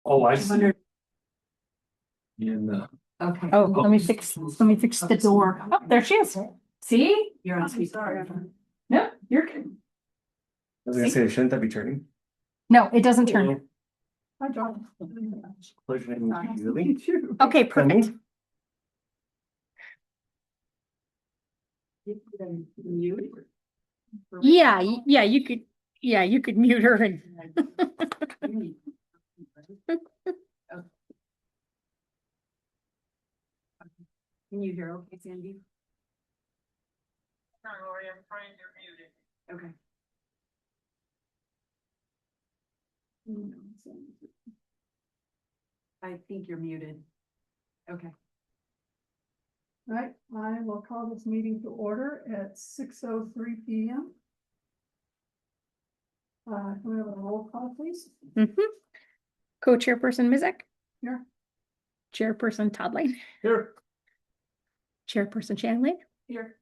Oh, I see. 200. In Okay. Oh, let me fix the door. Oh, there she is. See? You're on speaker. Sorry. No, you're good. I was gonna say, shouldn't that be turning? No, it doesn't turn. Hi, John. Pleasure to meet you, Julie. Okay, perfect. Yeah, you could mute her and. Can you hear okay, Sandy? Okay. I think you're muted. Okay. Right, I will call this meeting to order at 6:03 PM. Can we have a roll call, please? Co-chairperson Mizek, Here. chairperson Todd Lane, Here. chairperson Shannon Lane, Here.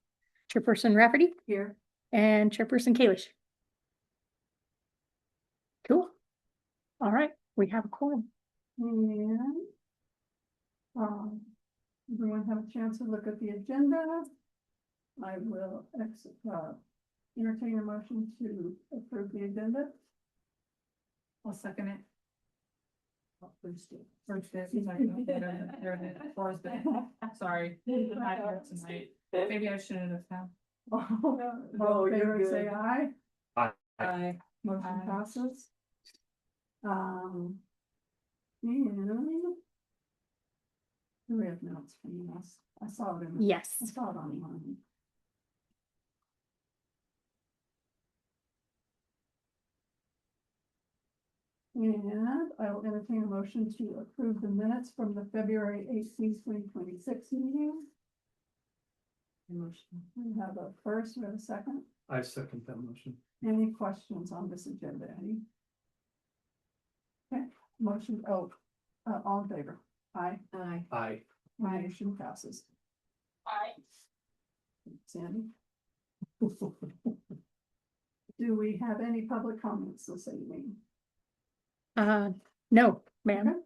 chairperson Rafferty, Here. and chairperson Kalish. Cool. All right, we have a quorum. And everyone have a chance to look at the agenda. I will entertain a motion to approve the agenda. I'll second it. Sorry. Tonight. Maybe I shouldn't have come. All in favor, say aye. Aye. Motion Aye. passes. And we have notes from us. I saw it in. Yes. I saw it online. And I will entertain a motion to approve the minutes from the February 18th, 2026 meeting. Emotion. We have a first, we have a second. I second that motion. Any questions on this agenda, any? Okay, motion, all in favor? Aye. Aye. Aye. Motion passes. Aye. Sandy? Do we have any public comments this evening? No, ma'am. Okay.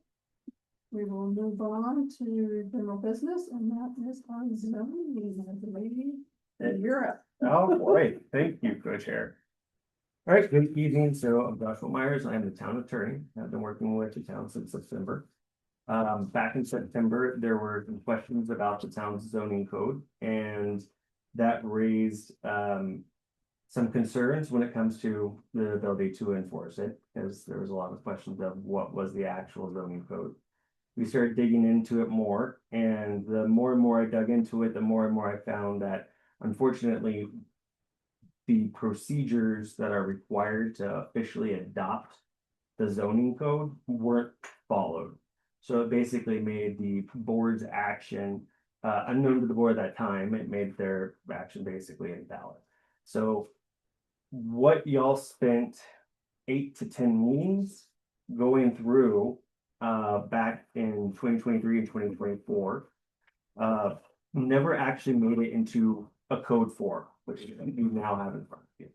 We will move on to general business, and that is our zoning, I believe. And you're up. Oh, boy, thank you, co-chair. All right, good evening. So I'm Joshua Myers. I am the town attorney. I've been working with the town since September. Back in September, there were some questions about the town's zoning code, and that raised some concerns when it comes to the ability to enforce it, because there was a lot of questions of what was the actual zoning code. We started digging into it more, and the more and more I dug into it, the more and more I found that unfortunately, the procedures that are required to officially adopt the zoning code weren't followed. So it basically made the board's action unknown to the board at that time. It made their action basically invalid. So what y'all spent 8 to 10 meetings going through back in 2023 and 2024 never actually made it into a code form, which you now have in front of you.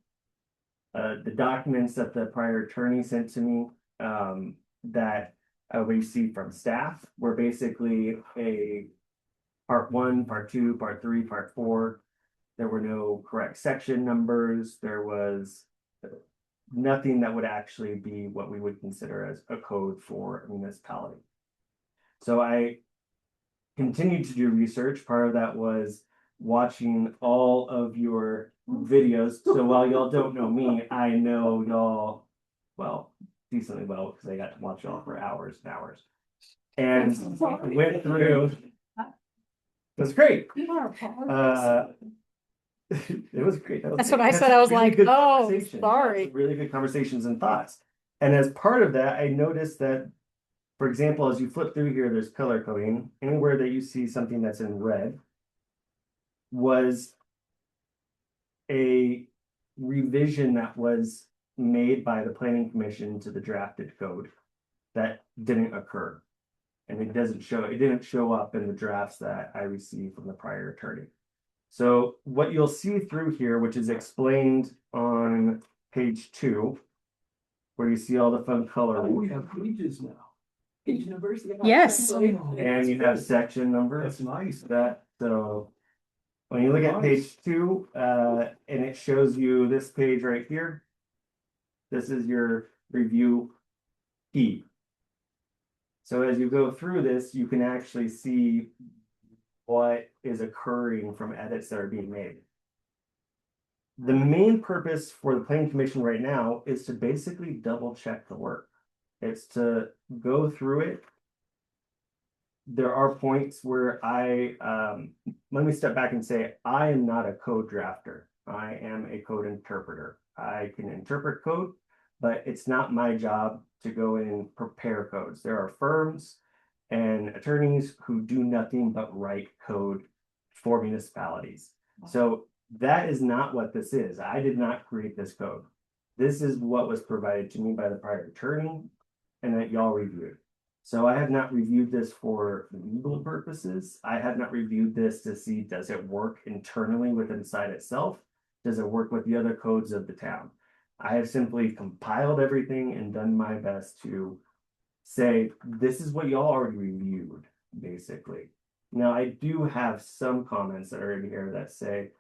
The documents that the prior attorney sent to me that I received from staff were basically a part 1, part 2, part 3, part 4. There were no correct section numbers. There was nothing that would actually be what we would consider as a code for a municipality. So I continued to do research. Part of that was watching all of your videos. So while y'all don't know me, I know y'all, well, decently well, because I got to watch y'all for hours and hours. And went through. It was great. It was great. That's what I said. I was really like, good oh, conversation. sorry. Really good conversations and thoughts. And as part of that, I noticed that, for example, as you flip through here, there's color coding. Anywhere that you see something that's in red was a revision that was made by the planning commission to the drafted code that didn't occur. And it didn't show up in the drafts that I received from the prior attorney. So what you'll see through here, which is explained on page 2, where you see all the fun color. We have pages now. Page numbers. Yes. And you have section numbers. That's nice. So when you look at page 2, and it shows you this page right here. This is your review key. So as you go through this, you can actually see what is occurring from edits that are being made. The main purpose for the planning commission right now is to basically double check the work. It's to go through it. There are points where let me step back and say, I am not a code drafter. I am a code interpreter. I can interpret code, but it's not my job to go in and prepare codes. There are firms and attorneys who do nothing but write code for municipalities. So that is not what this is. I did not create this code. This is what was provided to me by the prior attorney and that y'all reviewed. So I have not reviewed this for legal purposes. I have not reviewed this to see, does it work internally within inside itself? Does it work with the other codes of the town? I have simply compiled everything and done my best to say, this is what y'all already reviewed, basically. Now, I do have some comments that are in here that say,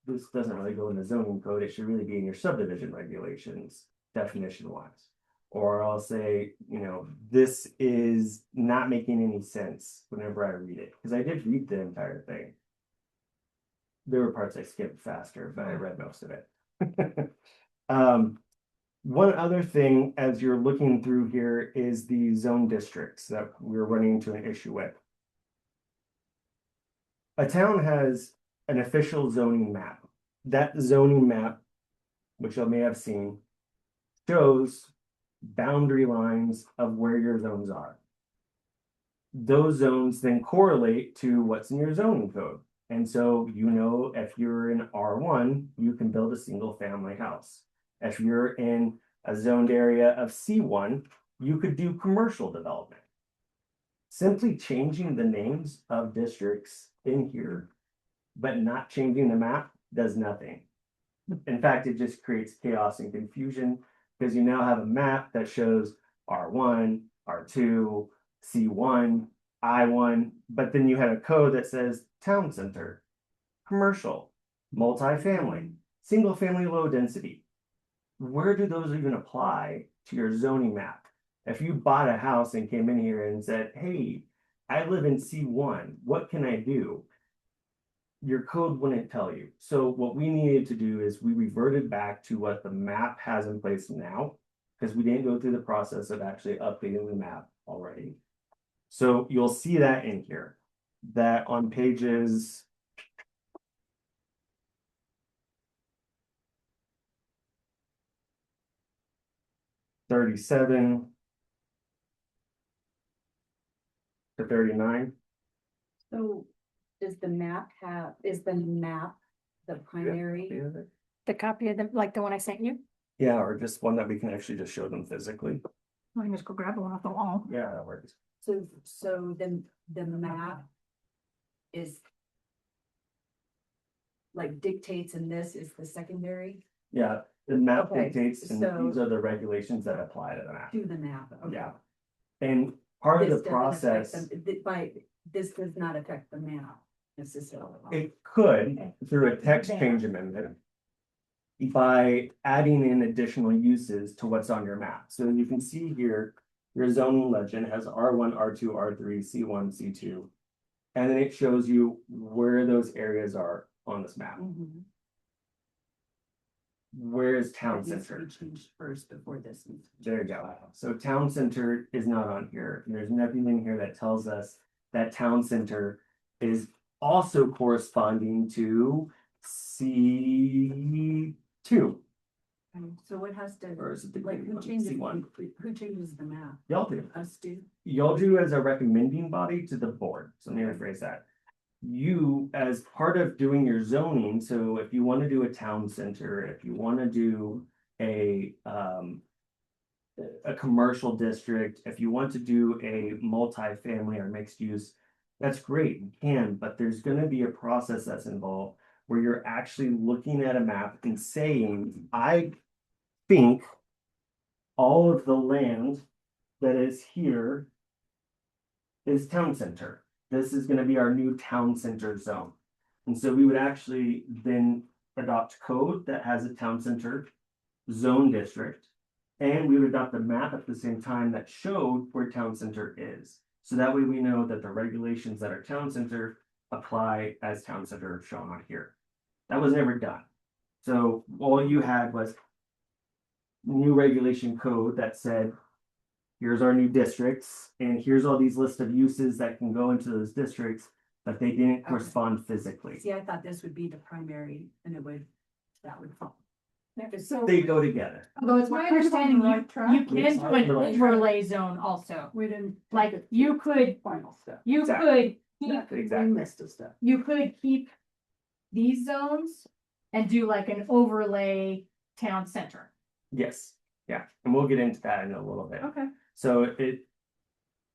this doesn't really go in the zoning code. It should really be in your subdivision regulations, definition wise. Or I'll say, this is not making any sense whenever I read it, because I did read the entire thing. There were parts I skipped faster, but I read most of it. One other thing, as you're looking through here, is the zone districts that we're running into an issue with. A town has an official zoning map. That zoning map, which you may have seen, shows boundary lines of where your zones are. Those zones then correlate to what's in your zoning code. And so, if you're in R1, you can build a single family house. If you're in a zoned area of C1, you could do commercial development. Simply changing the names of districts in here, but not changing the map, does nothing. In fact, it just creates chaos and confusion, because you now have a map that shows R1, R2, C1, I1, but then you had a code that says town center, commercial, multifamily, single family low density. Where do those even apply to your zoning map? If you bought a house and came in here and said, hey, I live in C1, what can I do? Your code wouldn't tell you. So what we needed to do is we reverted back to what the map has in place now, because we didn't go through the process of actually updating the map already. So you'll see that in here, that on pages 37 to 39. So is the map the primary? The copy of the, like the one I sent you? Yeah, or just one that we can actually just show them physically. I can just go grab one off the wall. Yeah, that works. So then the map is like dictates, and this is the secondary Yeah, the map Okay, dictates, and so- these are the regulations that apply to the map. to the map. Okay. Yeah. And part of This the doesn't affect process, this does not affect the map necessarily. it could, through a text change amendment, by adding in additional uses to what's on your map. So you can see here, your zoning legend has R1, R2, R3, C1, C2. And then it shows you where those areas are on this map. Mhm. Where is town It needs to center? be changed first before this. There you go. So town center is not on here. There's nothing in here that tells us that town center is also corresponding to C2. So what has to, Or is it the like, green who one? changes, C1? who changes the map? Y'all do. Us do? Y'all do as a recommending body to the board. So let me rephrase that. You, as part of doing your zoning, so if you want to do a town center, if you want to do a commercial district, if you want to do a multifamily or mixed use, that's great, you can, but there's gonna be a process that's involved where you're actually looking at a map and saying, I think all of the land that is here is town center. This is gonna be our new town center zone. And so we would actually then adopt code that has a town center zone district. And we would adopt a map at the same time that showed where town center is. So that way we know that the regulations that are town center apply as town center shown on here. That was never done. So all you had was new regulation code that said, here's our new districts, and here's all these lists of uses that can go into those districts, but they didn't correspond physically. See, I thought this would be the primary and that would fall. So They go together. Although it's my We're on the understanding, right you track. can do an overlay zone also. we didn't. Like you could, Final step. you Exactly. could keep, Exactly. missed a step. you could keep these zones and do like an overlay town center. Yes, yeah, and we'll get into that in a little bit. Okay. So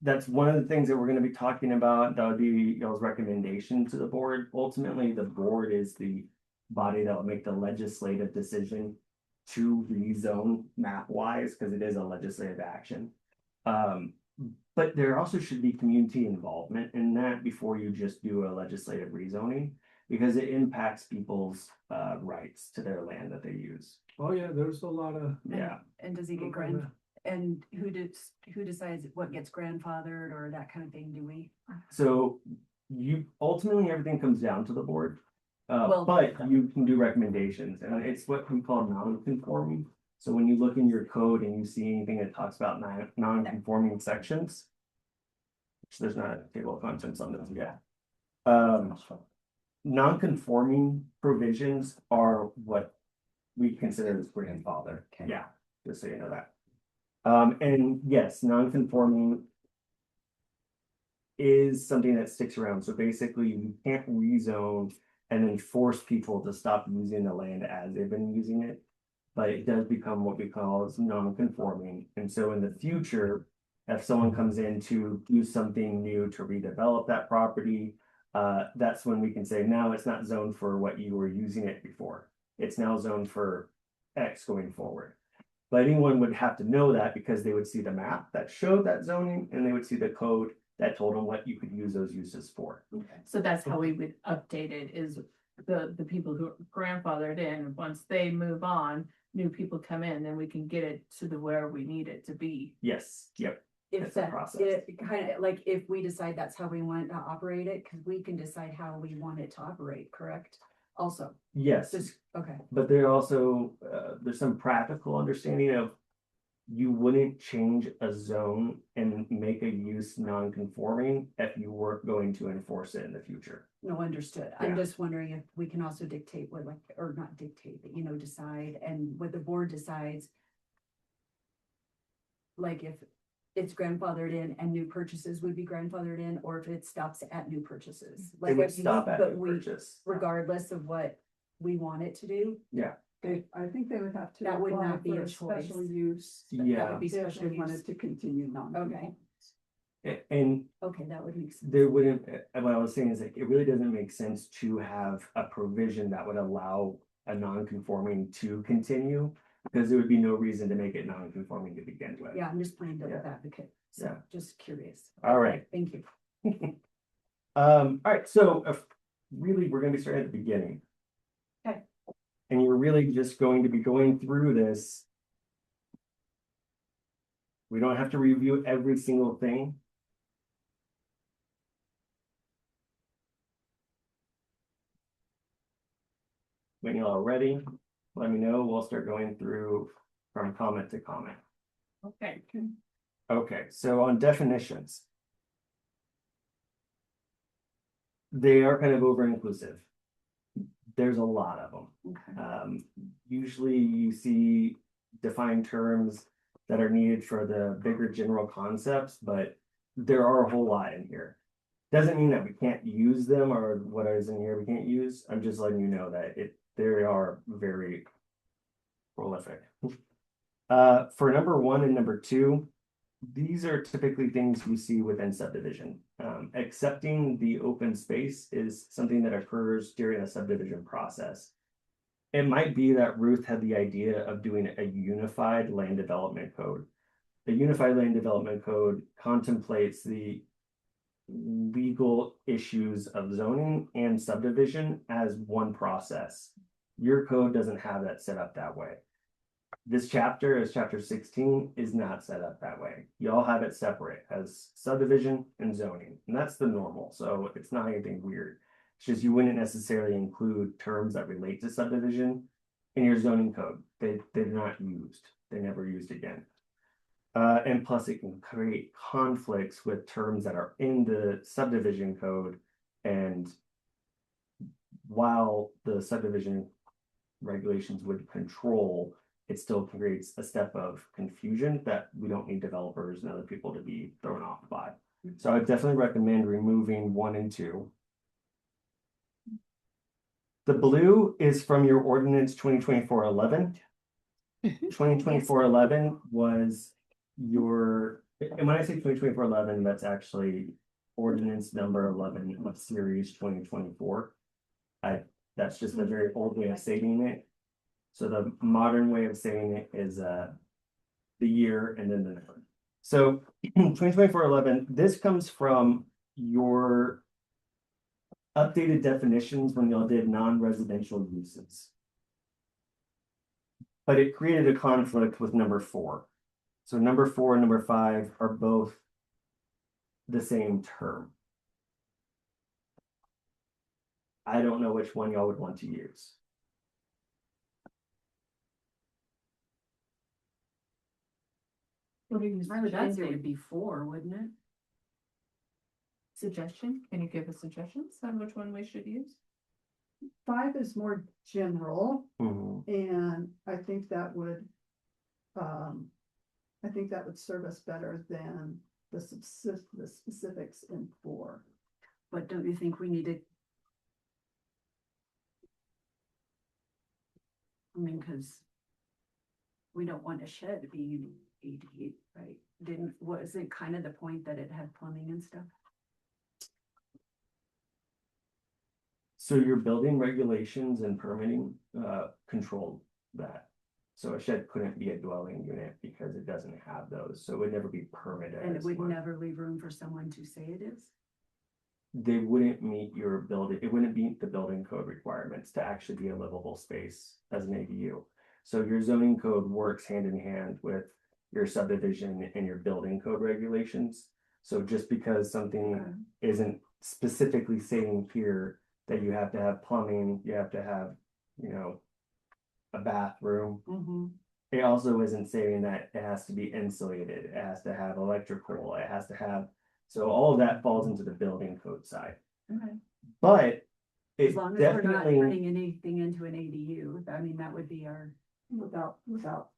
that's one of the things that we're gonna be talking about. That would be y'all's recommendation to the board. Ultimately, the board is the body that will make the legislative decision to rezone map wise, because it is a legislative action. But there also should be community involvement in that before you just do a legislative rezoning, because it impacts people's rights to their land that they use. Oh, yeah, there's a lot of. Yeah. And does he get and who decides what gets grandfathered or that kind of thing, do we? So you, ultimately, everything comes down to the board. Well- But you can do recommendations, and it's what we call non-conforming. So when you look in your code and you see anything that talks about non-conforming sections, which there's not a table of contents on this yet. Non-conforming provisions are what we consider as grandfather. Okay. Yeah, just so you know that. And yes, non-conforming is something that sticks around. So basically, you can't rezone and then force people to stop using the land as they've been using it. But it does become what we call as non-conforming. And so in the future, if someone comes in to do something new to redevelop that property, that's when we can say, now it's not zoned for what you were using it before. It's now zoned for X going forward. But anyone would have to know that because they would see the map that showed that zoning, and they would see the code that told them what you could use those uses for. So that's how we would update it, is the people who are grandfathered in, once they move on, new people come in, then we can get it to the where we need it to be. Yes, yep. If It's a that, process. it kind of like if we decide that's how we want to operate it, because we can decide how we want it to operate, correct? Also, Yes, just, okay, but there also, there's some practical understanding of you wouldn't change a zone and make a use non-conforming if you weren't going to enforce it in the future. no, understood. Yeah. I'm just wondering if we can also dictate what like, or not dictate, but decide and what the board decides. Like if it's grandfathered in and new purchases would be grandfathered in, or if it stops at new purchases. It Like would if stop at but the we, purchase. regardless of what we want it to do. I think they would have to. That would apply not be for a Special choice. use. That Yeah, would be If special they wanted use. to continue non. Okay. and Okay, that would make sense. there wouldn't, what I was saying is like, it really doesn't make sense to have a provision that would allow a non-conforming to continue. Because there would be no reason to make it non-conforming to begin with. Yeah, I'm just playing devil's Yeah. advocate, so Yeah. just curious. All right. Thank you. All right, so really, we're gonna be starting at the beginning. Okay. And you're really just going to be going through this. We don't have to review every single thing. When you're all ready, let me know. We'll start going through from comment to comment. Okay. Okay, so on definitions. They are kind of over inclusive. There's a lot of them. Okay. Usually you see defined terms that are needed for the bigger general concepts, but there are a whole lot in here. Doesn't mean that we can't use them or what is in here we can't use. I'm just letting you know that they are very prolific. For number 1 and number 2, these are typically things you see within subdivision. Accepting the open space is something that occurs during a subdivision process. It might be that Ruth had the idea of doing a unified land development code. the Unified Land Development Code contemplates the legal issues of zoning and subdivision as one process. Your code doesn't have that set up that way. This chapter, as chapter 16, is not set up that way. You all have it separate as subdivision and zoning, and that's the normal, so it's not anything weird. It's just you wouldn't necessarily include terms that relate to subdivision in your zoning code. They're not used. They're never used again. And plus it can create conflicts with terms that are in the subdivision code. And while the subdivision regulations would control, it still creates a step of confusion that we don't need developers and other people to be thrown off by. So I definitely recommend removing 1 and 2. The blue is from your ordinance 2024-11. 2024-11 was your, and when I say 2024-11, that's actually ordinance number 11 of series 2024. That's just a very old way of saying it. So the modern way of saying it is the year and then the number. So 2024-11, this comes from your updated definitions when y'all did non-residential uses. But it created a conflict with number 4. So number 4 and number 5 are both the same term. I don't know which one y'all would want to use. What do you I would think it suggest? would be 4, wouldn't it? Suggestion? Can you give us suggestions on which one we should use? 5 is more general, Mhm. and I think that would. I think that would serve us better than the specifics in 4. But don't you think we need to? I mean, cause. We don't want a shed being ADA, right? Wasn't kind of the point that it had plumbing and stuff? So your building regulations and permitting control that. So a shed couldn't be a dwelling unit because it doesn't have those, so it would never be permitted. And it as would one. never leave room for someone to say it is? They wouldn't meet your building, it wouldn't meet the building code requirements to actually be a livable space as an ADU. So your zoning code works hand in hand with your subdivision and your building code regulations. So just because something isn't specifically saying here that you have to have plumbing, you have to have, you know, a bathroom. Mm-hmm. It also isn't saying that it has to be insulated, it has to have electrical, it has to have, so all of that falls into the building code side. Okay. But As it long as we're not definitely, turning anything into an ADU, I mean, that would be our. Without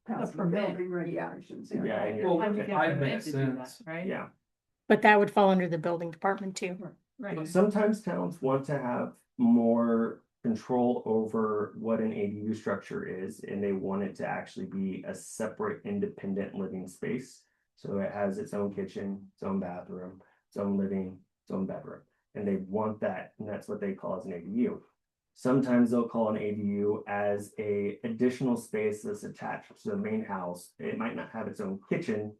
passing permit. building regulations. yeah, and Well, you're- Have to get five permit makes to do that, sense. right? yeah. But that would fall under the building department too. Right. Sometimes towns want to have more control over what an ADU structure is, and they want it to actually be a separate independent living space. So it has its own kitchen, its own bathroom, its own living, its own bedroom, and they want that, and that's what they call as an ADU. Sometimes they'll call an ADU as a additional space that's attached to the main house. It might not have its own kitchen.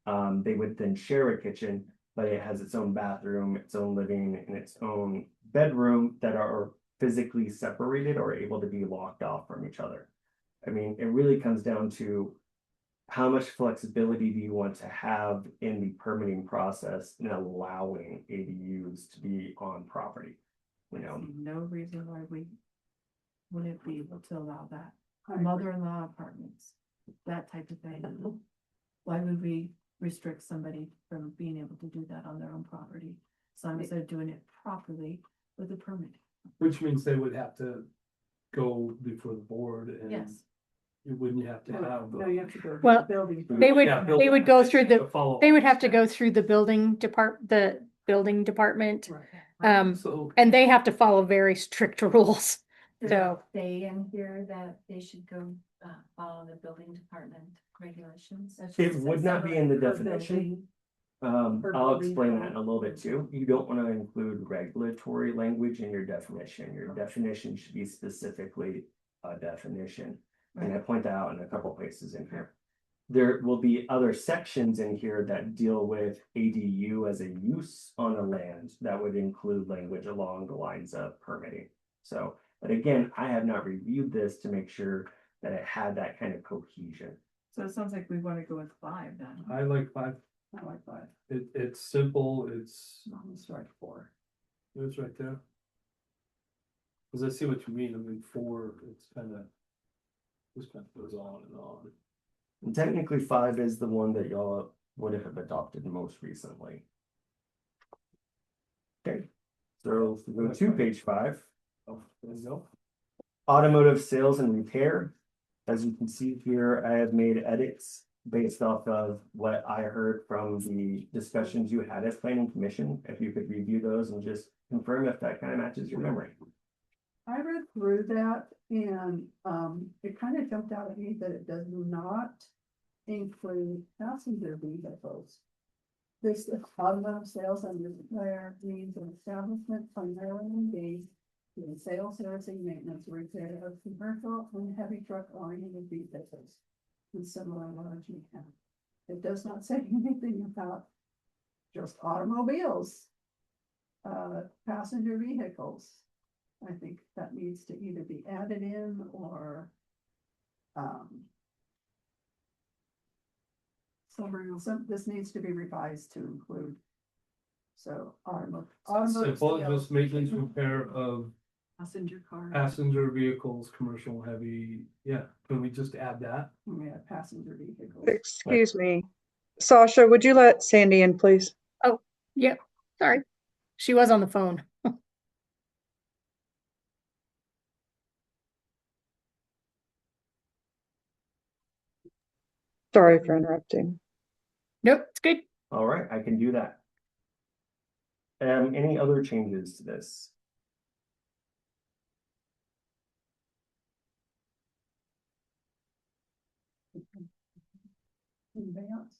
They would then share a kitchen, but it has its own bathroom, its own living, and its own bedroom that are physically separated or able to be locked off from each other. I mean, it really comes down to how much flexibility do you want to have in the permitting process in allowing ADUs to be on property? You know, See no reason why we wouldn't be able to allow that. I agree. Mother-in-law apartments, that type of thing. Why would we restrict somebody from being able to do that on their own property? As long as they're doing it properly with a permit. Which means they would have to go before the board and. Yes. You wouldn't have to have. No, you have to go to the Well, building. They would, Yeah, they would go through the, follow. they would have to go through the building department. So, And they have to follow very strict rules. So, Say in here that they should go follow the building department regulations. it would not be in the Per definition. building. I'll explain that in a little bit too. You don't want to include regulatory language in your definition. Your definition should be specifically a definition. And I point that out in a couple places in here. there will be other sections in here that deal with ADU as a use on the land that would include language along the lines of permitting. So, but again, I have not reviewed this to make sure that it had that kind of cohesion. So it sounds like we wanna go with 5 then. I like 5, I like that. it's simple, it's Strike 4. right there. Cause I see what you mean, I mean, 4, it's kinda. Just kind of goes on and on. And technically 5 is the one that y'all would have adopted most recently. Okay, so if we go to page 5. Oh, there you go. Automotive sales and repair. As you can see here, I have made edits based off of what I heard from the discussions you had as planning commission. If you could review those and just confirm if that kind of matches your memory. I read through that and, it kind of jumped out at me that it does not include passenger vehicles. This automotive sales and repair means an establishment primarily engaged in sales, servicing, maintenance, repair of commercial and heavy truck oriented vehicles and similar large mechanic. It does not say anything about just automobiles. Passenger vehicles. I think that needs to either be added in or. This needs to be revised to include. So automotive Simple, sales. just maintenance repair of Passenger car. passenger vehicles, commercial heavy, yeah, can we just add that? Yeah, passenger vehicles. Excuse me. Sasha, would you let Sandy in, please? Yep, sorry. She was on the phone. Sorry for interrupting. Nope, it's good. All right, I can do that. Any other changes to this? Anything else?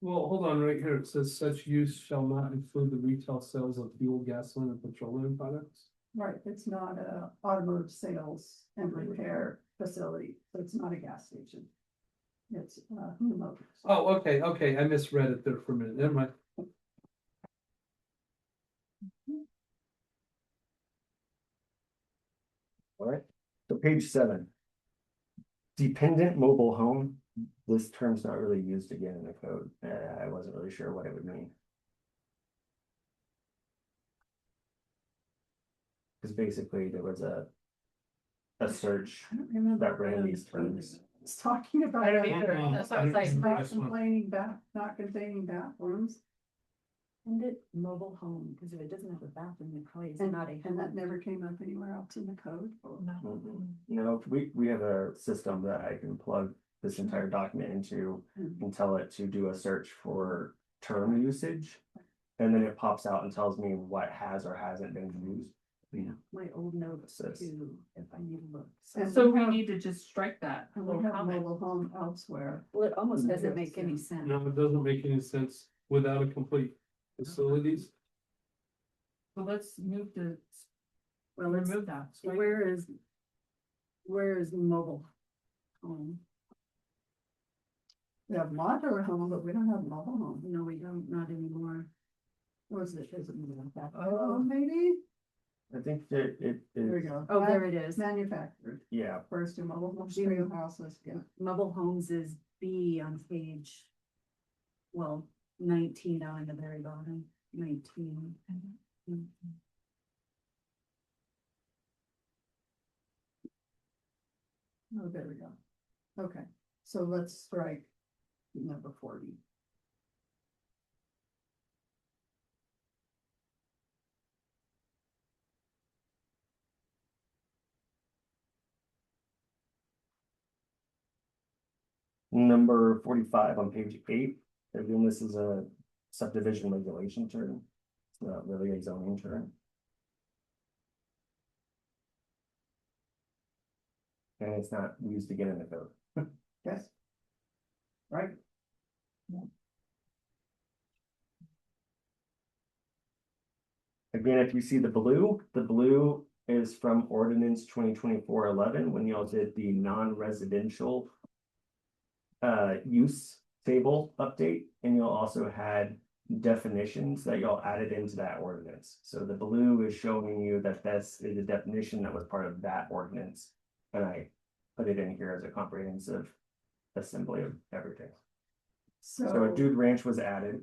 Well, hold on, right here, it says such use shall not include the retail sales of fuel, gasoline, and petroleum products. Right, it's not a automotive sales and repair facility, so it's not a gas station. It's Huma Motors. Oh, okay, I misread it there for a minute, never mind. All right, so page 7. Dependent mobile home, this term's not really used again in the code. I wasn't really sure what it would mean. Because basically there was a search I don't remember. that ran these terms. It's talking about. I don't either. That's what I was like, Not complaining not containing bathrooms, And it mobile home, because if it doesn't have a bathroom, it probably is and not a. and that never came up anywhere else in the code. No, we have a system that I can plug this entire document into and tell it to do a search for term usage. And then it pops out and tells me what has or hasn't been used. Yeah, my old notes Says- too, if I need to look. And So we we have- need to just strike that And little we have comment. mobile home elsewhere. Well, it almost Mhm. doesn't make any sense. No, it doesn't make any sense without a complete facilities. So let's move to, Well, let's, remove that. strike- where is mobile home? We have modular home, but we don't have mobile home. No, we don't, not anymore. Was it, is it? Oh, maybe? I think that it There we is, go. Oh, there it is. Manufactured, yeah, first to mobile homes, trio houses, yeah. Mobile homes is B on page. Well, 19 down in the very bottom, 19. Oh, there we go. Okay, so let's strike number 40. number 45 on page 8. Again, this is a subdivision regulation term. It's not really a zoning term. And it's not used again in the code. Yes. Right? Again, if you see the blue is from ordinance 2024-11 when y'all did the non-residential use table update, and y'all also had definitions that y'all added into that ordinance. So the blue is showing you that this is a definition that was part of that ordinance. And I put it in here as a comprehensive assembly of everything. So a dude ranch was added.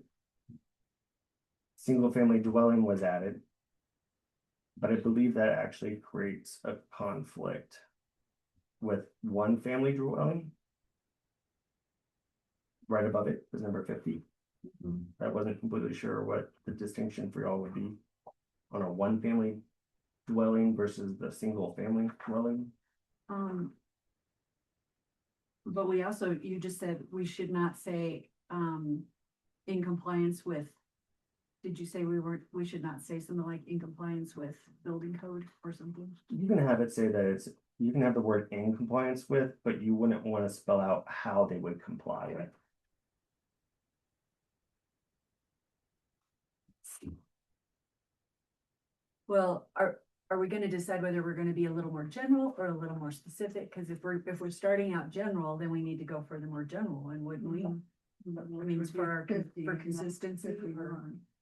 Single family dwelling was added. But I believe that actually creates a conflict with one family dwelling. Right above it is number 50. I wasn't completely sure what the distinction for y'all would be on a one family dwelling versus the single family dwelling. But we also, you just said we should not say, in compliance with. Did you say we should not say something like in compliance with building code or something? You can have it say that you can have the word in compliance with, but you wouldn't want to spell out how they would comply with. Well, are we gonna decide whether we're gonna be a little more general or a little more specific? Cause if we're starting out general, then we need to go for the more general one, wouldn't we? I mean, for consistency.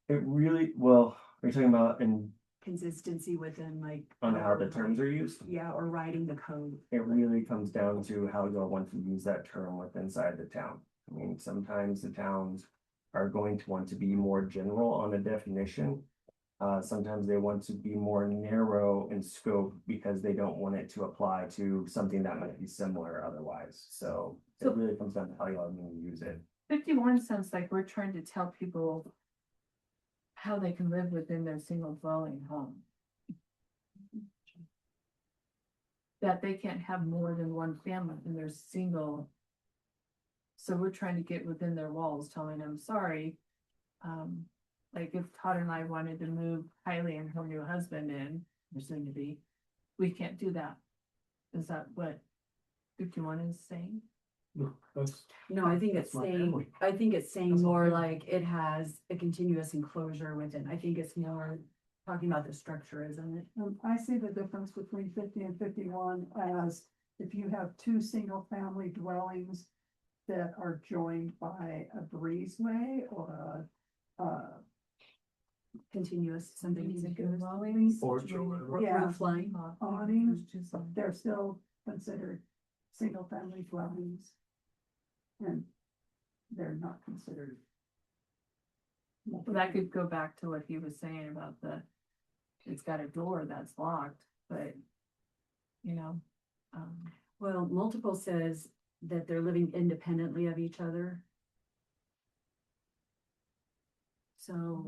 It really, well, are you talking about in Consistency within like. on how the terms are used? Yeah, or writing the code. It really comes down to how you'll want to use that term within inside the town. I mean, sometimes the towns are going to want to be more general on a definition. Sometimes they want to be more narrow in scope because they don't want it to apply to something that might be similar otherwise. So it really comes down to how y'all need to use it. 51 sounds like we're trying to tell people how they can live within their single dwelling home. That they can't have more than one family in their single. So we're trying to get within their walls, telling them, sorry. Like if Todd and I wanted to move Kylie and her new husband in, or soon to be, we can't do that. Is that what 51 is saying? No, that's, No, I think it's That's my saying, family. I think it's saying That's my more family. like it has a continuous enclosure within. I think it's more talking about the structure, isn't it? I see the difference between 50 and 51 as if you have two single family dwellings that are joined by a breezeway or Continuous, something These needs are to good go. dwellings, Porch or situated whatever. Yeah. Roof line. awnings, Just they're still considered single family dwellings. And they're not considered. Well, that could go back to what he was saying about it's got a door that's locked, but, you know, Well, multiple says that they're living independently of each other. So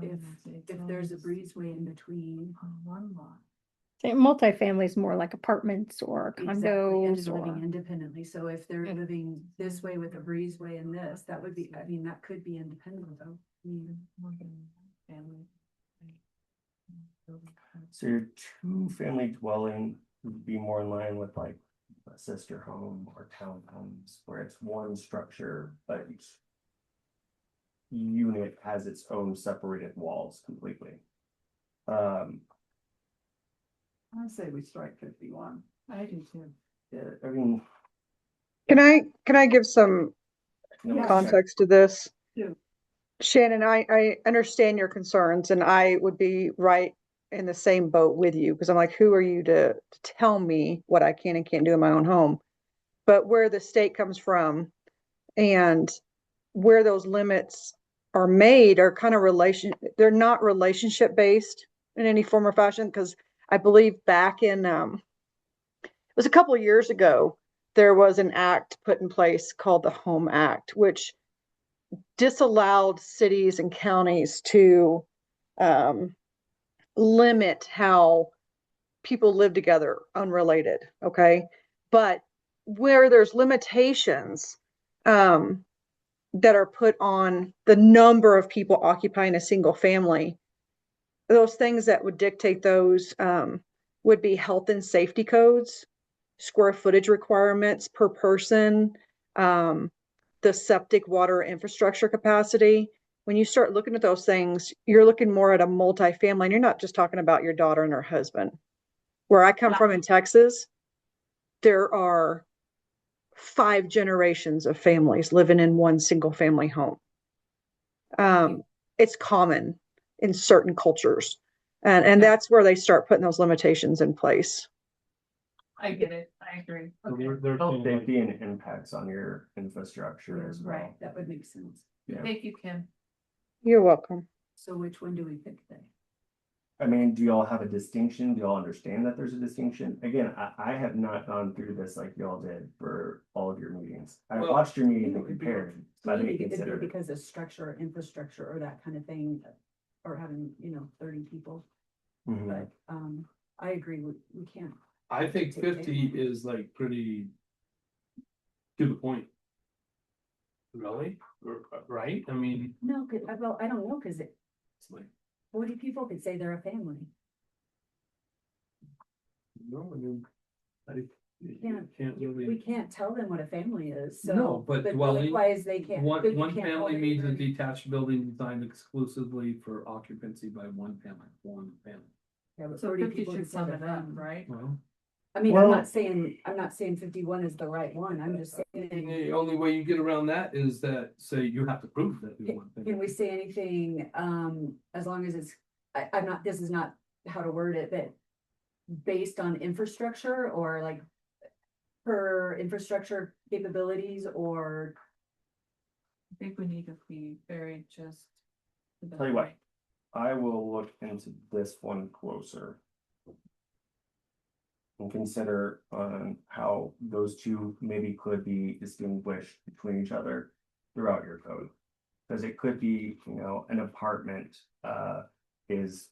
if there's a breezeway in between. on one lot. Say multifamily is more like apartments or Exactly, and condos they're living or. independently, so if they're Mm. living this way with a breezeway and this, that would be, I mean, that could be independent though. Family. So your two family dwelling would be more in line with like a sister home or townhomes where it's one structure, but each unit has its own separated walls completely. I say we strike 51. I do too. Yeah, I mean. Can I give some no, Yeah. context to this? Do. Shannon, I understand your concerns and I would be right in the same boat with you because I'm like, who are you to tell me what I can and can't do in my own home? But where the state comes from and where those limits are made are kind of they're not relationship based in any form or fashion. Because I believe back in, it was a couple of years ago, there was an act put in place called the Home Act, which disallowed cities and counties to limit how people live together unrelated. Okay. But where there's limitations that are put on the number of people occupying a single family, those things that would dictate those would be health and safety codes, square footage requirements per person, the septic water infrastructure capacity. when you start looking at those things, you're looking more at a multifamily, and you're not just talking about your daughter and her husband. Where I come from in Texas, there are 5 generations of families living in one single family home. It's common in certain cultures. And that's where they start putting those limitations in place. I get it, I agree. So Okay. they're Health, saying like- safety and impacts on your infrastructure as well. Right, that would make sense. Yeah. Thank you, Kim. You're welcome. So which one do we pick then? I mean, do y'all have a distinction? Do y'all understand that there's a distinction? Again, I have not gone through this like y'all did for all of your meetings. I Well, watched your meetings and it would be- compared, so I Maybe didn't it'd be consider it. because of structure, infrastructure, or that kind of thing, or having, 30 people, Mhm. but, I agree, we can't. I think Take 50 it. is like pretty. To the point. Really? Right? I mean, No, well, I don't know, cause it's like, 40 people could say they're a family. no, I mean. You Can't- can't We really, can't tell them what a family is, so. No, but dwelling- likewise, they can't. one but you family can't tell means a them- detached building designed exclusively for occupancy by one family. Yeah, but So 40 50 people should could say sum they're it up, family. right? Well, I mean, Well- I'm not saying 51 is the right one, I'm just saying. the only way you get around that is that, say, you have to prove that you want. Can we say anything, as long as it's, I'm not, this is not how to word it, but based on infrastructure or like per infrastructure capabilities or, I think we need to be very just. to the Tell you what. point. I will look into this one closer. And consider on how those two maybe could be distinguished between each other throughout your code. Cause it could be, an apartment is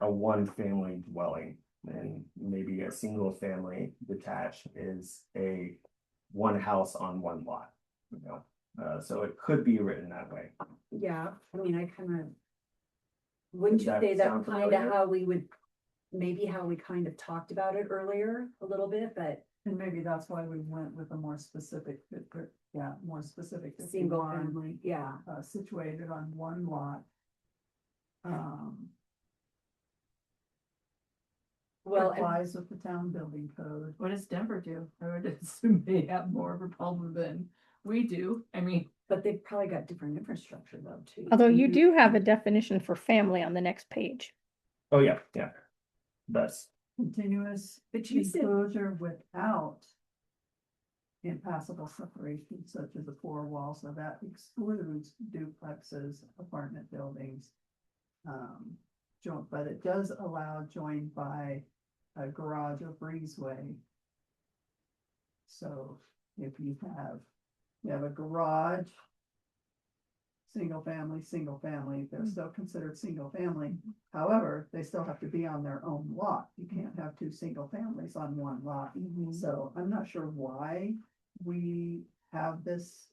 a one family dwelling. And maybe a single family detached is a one house on one lot, so it could be written that way. yeah, I mean, I kind of. Wouldn't you Does that say that's sound kind of familiar? how we would, maybe how we kind of talked about it earlier a little bit, but And maybe that's why we went with a more specific, more specific. single 51, family, yeah. situated on one lot. Well, and- Applies with the town building code. What does Denver do? I would assume they have more of a problem than we do. I mean, but they've probably got different infrastructure though, too. Although you do have a definition for family on the next page. Oh, yeah. That's, Continuous But you said, enclosure without impassable separation such as a four wall, so that excludes duplexes, apartment buildings. But it does allow joined by a garage or breezeway. So if you have a garage. Single family, they're still considered single family. However, they still have to be on their own lot. You can't have 2 single families on one lot. So I'm not sure why we have this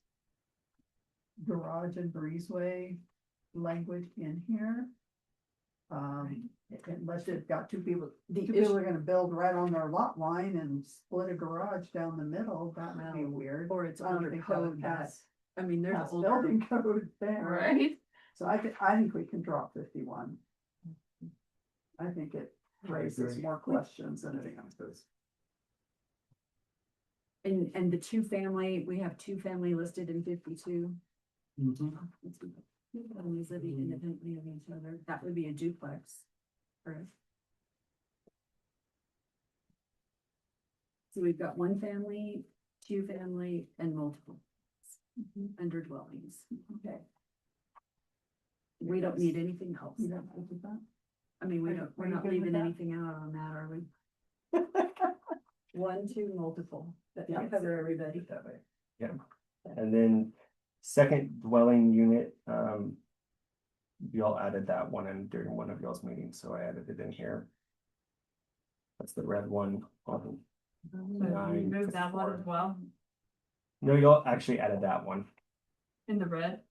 garage and breezeway language in here. Unless you've got two people are gonna build right on their lot line and split a garage down the middle, that would be weird. or it's I don't older think that code that, has- I mean, there's has older. building code there. right? So I think we can drop 51. I think it raises agree. more questions than it answers. And the 2 family, we have 2 family listed in 52. Mhm. Let's see, 2 families living independently of each other, that would be a duplex. Correct. So we've got 1 family, 2 family, and multiple. Under dwellings, okay. We don't need anything else. You don't think of that? I mean, Are we're you not good with leaving that? anything out on that, are we? 1, 2, multiple, that Yeah. should cover everybody. that way. Yeah. And then second dwelling unit, y'all added that one in during one of y'all's meetings, so I added it in here. That's the red one on. So we move that one as well No, y'all actually added that one. in the red.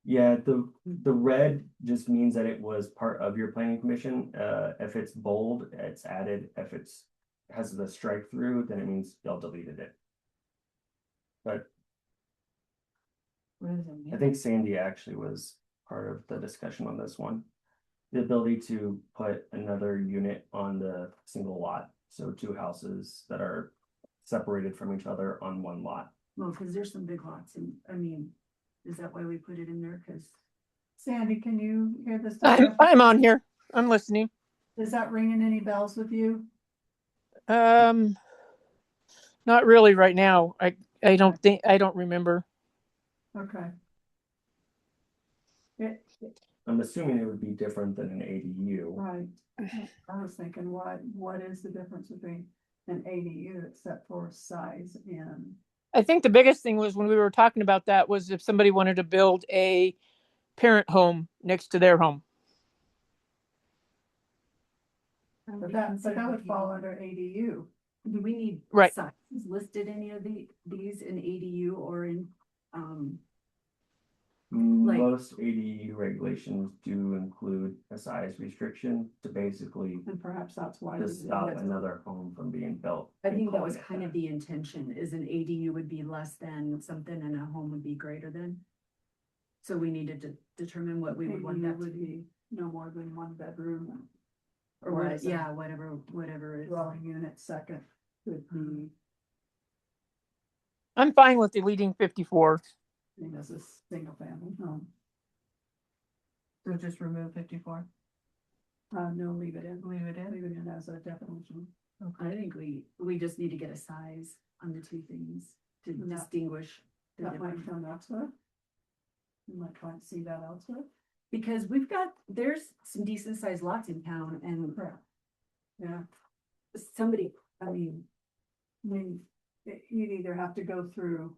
Yeah, the red just means that it was part of your planning commission. If it's bold, it's added. If it's has the strike through, then it means y'all deleted it. But What does it mean? I think Sandy actually was part of the discussion on this one. The ability to put another unit on the single lot, so two houses that are separated from each other on one lot. Well, cause there's some big lots and, I mean, is that why we put it in there? Cause Sandy, can you hear this? I'm on here. I'm listening. Is that ringing any bells with you? Um, not really right now. I don't remember. Okay. I'm assuming it would be different than an ADU. Right. I was thinking, what is the difference between an ADU except for size and, I think the biggest thing was when we were talking about that was if somebody wanted to build a parent home next to their home. but that would fall under ADU. do we need Right. sizes listed any of these in ADU or in, Like- Most ADU regulations do include a size restriction to basically And perhaps that's why. to we did stop it. another home from being built. I and think that calling was it kind of the intention, is an ADU would be less than something and a home would be greater than. So we needed to determine what we would want ADU that to would be, be no more than one bedroom. or whereas what, a yeah, whatever it is. Dwelling unit second could be, I'm fine with deleting 54. as a single family home. So just remove 54, No, leave it in, leave it in. leave it in as a definition. I think we just need to get a size on the two things to Yeah. distinguish the That might difference. come elsewhere. You might try and see that elsewhere. Because there's some decent sized lots in town and Correct. Yeah, somebody, I mean, you'd either have to go through,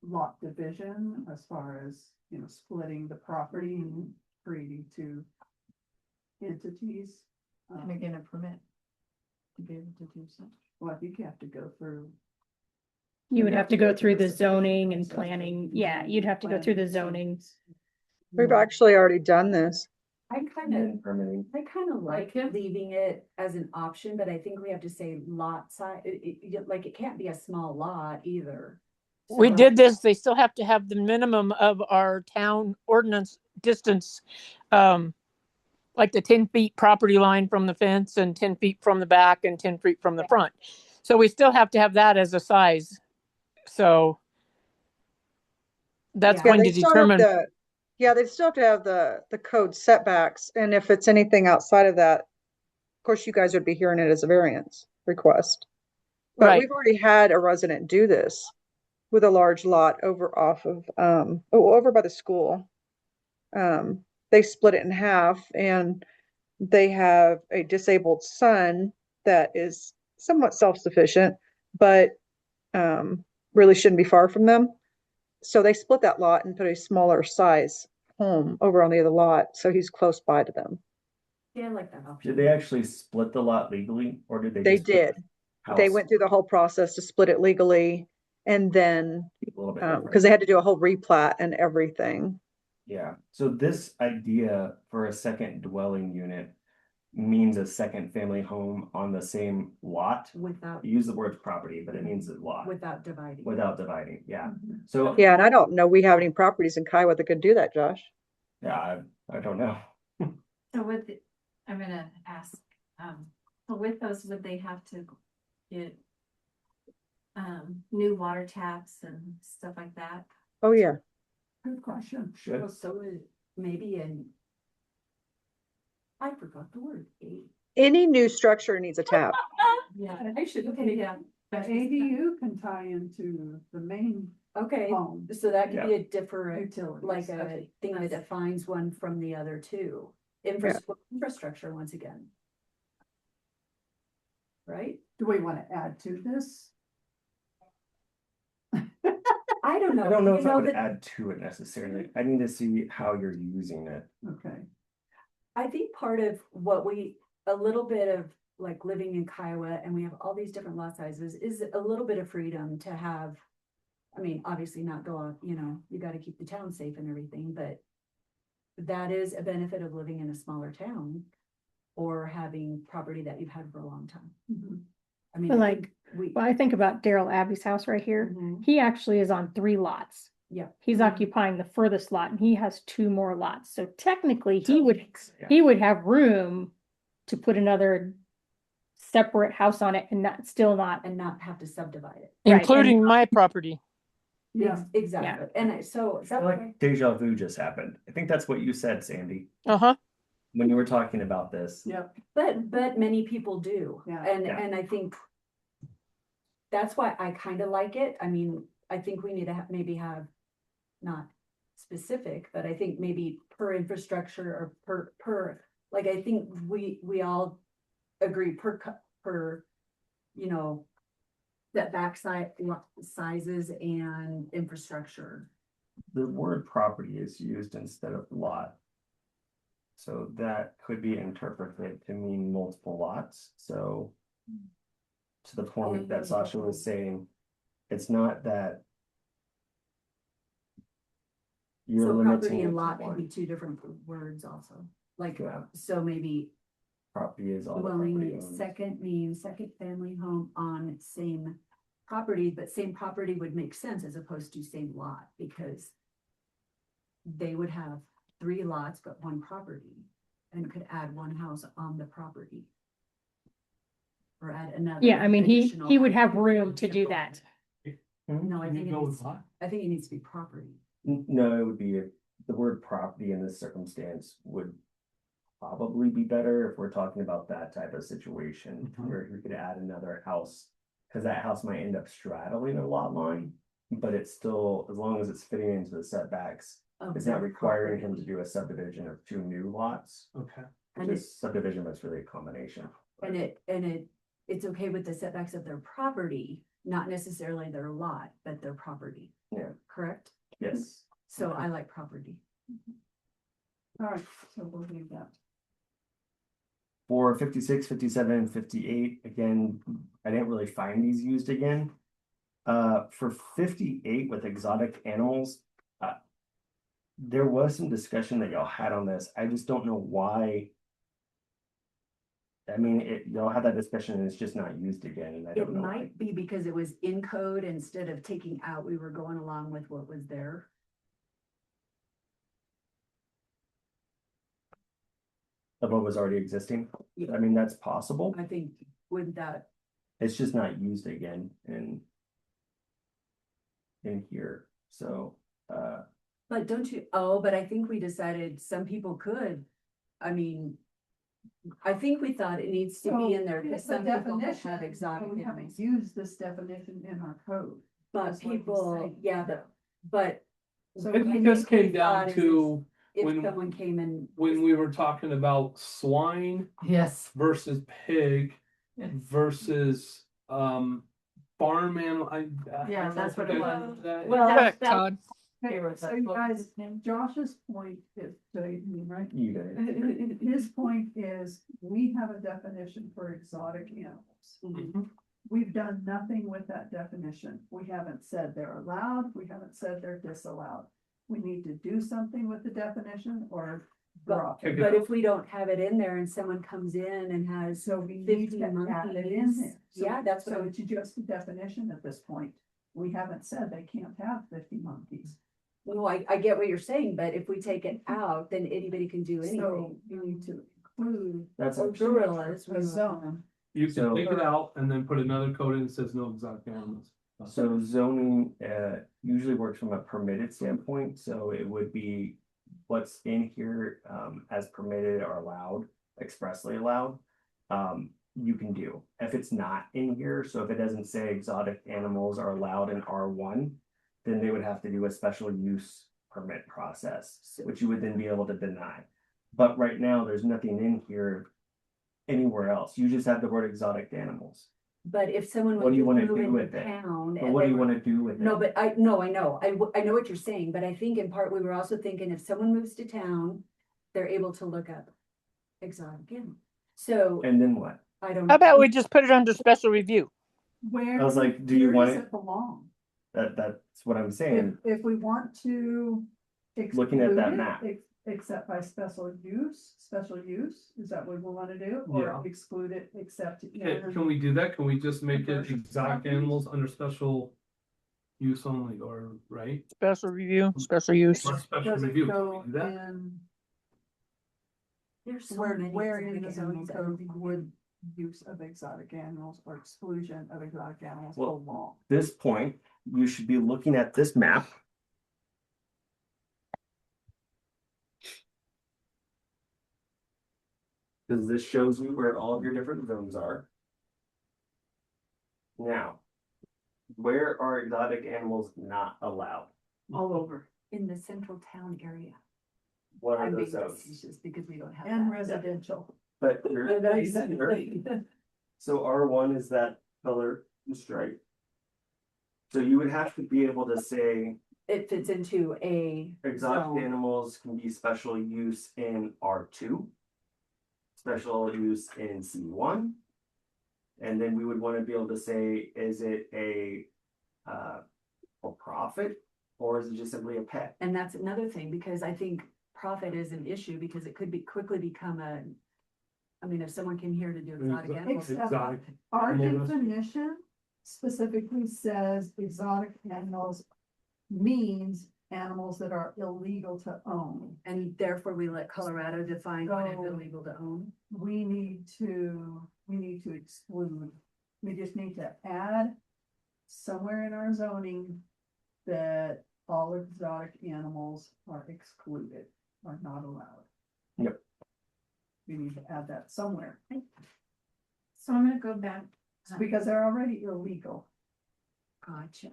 lot division as far as, splitting the property and creating two entities. Can I get a permit to be able to do so? Well, I think you have to go through. You would Yeah, have to go through the subdivision zoning and process, planning. Yeah, you'd have to go through the planning, zoning. We've actually already done this. I kind of, And permitting. I kind of like Like it? leaving it as an option, but I think we have to say lot size, like it can't be a small lot either. We So- did this. They still have to have the minimum of our town ordinance distance. Like the 10 feet property line from the fence and 10 feet from the back and 10 feet from the front. So we still have to have that as a size. So that's Yeah. going they to still have determine. they still have to have the code setbacks, and if it's anything outside of that, of course, you guys would be hearing it as a variance request. But Right. we've already had a resident do this with a large lot over off of, over by the school. They split it in half, and they have a disabled son that is somewhat self-sufficient, but really shouldn't be far from them. So they split that lot and put a smaller size home over on the other lot, so he's close by to them. Yeah, I like that option. Did they actually split the lot legally or did they? They just put did. They house went through the whole process to split it legally, and then, a little bit different? because they had to do a whole replat and everything. Yeah, so this idea for a second dwelling unit means a second family home on the same lot. Without, You use the word property, but it means a lot without dividing. without dividing, yeah. Mhm. So, Yeah, and I don't know, we have any properties in Kiowa that could do that, Josh. yeah, I don't know. So I'm gonna ask, so with those, would they have to get new water taps and stuff like that? Oh, yeah. Good question. Should. Well, so maybe I forgot the word. Any new structure needs a tap. Yeah, I should, Okay, yeah. The ADU can tie into the main okay, home so that could be a different, utilities. like a thing that defines one from the other two. Infrastructure, once again. Right? Do we want to add to this? I don't know. I don't know You if I would that- add to it necessarily. I need to see how you're using it. Okay. I think part of what a little bit of like living in Kiowa and we have all these different lot sizes is a little bit of freedom to have. I mean, obviously not go out, you gotta keep the town safe and everything, but. That is a benefit of living in a smaller town. Or having property that you've had for a long time. Mhm. I mean, But I like, think we. Well, I think about Daryl Abbey's house right here. Mhm. He actually is on 3 lots. Yeah. He's occupying the furthest lot and he has 2 more lots. So technically Yeah. he would have room to put another separate house on it and still not. And not have to subdivide it. Right, and- Including my property. Yeah. Exactly, and so, I feel like deja vu just happened. I think that's what you said, Sandy, Uh-huh. when you were talking about this. Yep. but many people do, Yeah. Yeah. and I think. That's why I kind of like it, I mean, I think we need to maybe have, not specific, but I think maybe per infrastructure or per, like, I think we all agree per, you know. Setback sizes and infrastructure. The word property is used instead of lot. So that could be interpreted to mean multiple lots, so. To the point that Sasha was saying, it's not that. You're So limiting property it and to lot can be one. 2 different words also, like, Yeah. so maybe Property is all the property dwelling owns. second means second family home on same property, but same property would make sense as opposed to same lot, because they would have 3 lots but 1 property and could add 1 house on the property. Or add another. Yeah, I mean, additional he would house. have room to do that. No, I Can you think it go with needs, lot? I think it needs to be property. No, it would be, the word property in this circumstance would. Probably be better if we're talking about that type of situation, Mhm. where we could add another house. Cause that house might end up straddling a lot line, but it's still, as long as it's fitting into the setbacks. of It's not that requiring him property. to do a subdivision of 2 new lots, Okay. And which is subdivision, but it's really a combination. And it's okay with the setbacks of their property, not necessarily their lot, but their property. Yeah. Correct? Yes, So I like property. All right, so we'll leave that. for 56, 57, and 58, again, I didn't really find these used again. For 58 with exotic animals. There was some discussion that y'all had on this, I just don't know why. I mean, y'all had that discussion and it's just not used again, and I It don't know why. might be because it was in code instead of taking out, we were going along with what was there. Of what was already existing, Yeah. I mean, that's possible, I think with that, it's just not used again in here, so, but don't you, but I think we decided some people could. I mean, I think we thought it needs to be in there because It's a some people definition, have but exotic we animals. haven't used this definition in our code. But That's what he's people, saying. yeah, but. So I think this think we came down thought to If when- someone came in. when we were talking about swine Yes. versus pig Yeah. versus farm animal. Yeah, that's what it was. Well, Correct, Todd. Okay, so you guys, Josh's point is, so you mean, right? you guys. His point is, we have a definition for exotic animals. Mhm. We've done nothing with that definition. We haven't said they're allowed, we haven't said they're disallowed. We need to do something with the definition or drop it. But if we don't have it in there and someone comes in and has, So we need 50 to add it in monkeys. there. So- Yeah, that's what So I'm- it's just a definition at this point. We haven't said they can't have 50 monkeys. no, I get what you're saying, but if we take it out, then anybody can do So anything. you need to include That's Or gorillas. a zone. You can So- take it out and then put another code in that says no exotic animals. So zoning, usually works from a permitted standpoint, so it would be what's in here, as permitted or allowed, expressly allowed. You can do, if it's not in here, so if it doesn't say exotic animals are allowed in R1. Then they would have to do a special use permit process, which you would then be able to deny. But right now, there's nothing in here. Anywhere else, you just have the word exotic animals. But if someone What was do you wanna to move do into with it? town. But and what they do you were- wanna do with it? No, but I know, I know what you're saying, but I think in part, we were also thinking if someone moves to town, they're able to look up exotic animals. So And then what? I don't. How about we just put it under special review? Where? I was like, do you where want does it- belong? That's what I'm saying. If we want to. Looking at that exclude it, map. Except by special use, is that what we wanna do? Yeah. Or exclude it except Okay, in, can we do that? Can we just make it Commercial exotic properties? animals under special? use only, or, right? Special review, special use. Or special Does it review, go do that? in, There's so where, many where in the exotic zoning animals that code we- would use of exotic animals or exclusion of exotic animals Well, belong? This point, you should be looking at this map. Because this shows you where all of your different zones are. Now, where are exotic animals not allowed? All over. In the central town area. What are I'm those being zones? facetious because we don't have And that. residential. But And I said you're, it. so R1 is that color and stripe. So you would have to be able to say It fits into a exotic zone. animals can be special use in R2. Special use in C1. And then we would want to be able to say, is it a for profit or is it just simply a pet? And that's another thing, because I think profit is an issue because it could be quickly become a. I mean, if someone came here to do exotic animals. Exotic. Our Animal rescue. definition specifically says exotic animals means animals that are illegal to own. And therefore we let Colorado define what is So- illegal to own. We need to exclude, we just need to add somewhere in our zoning that all exotic animals are excluded, are not allowed. Yep. We need to add that somewhere, So I'm gonna go back. because they're already illegal. Gotcha.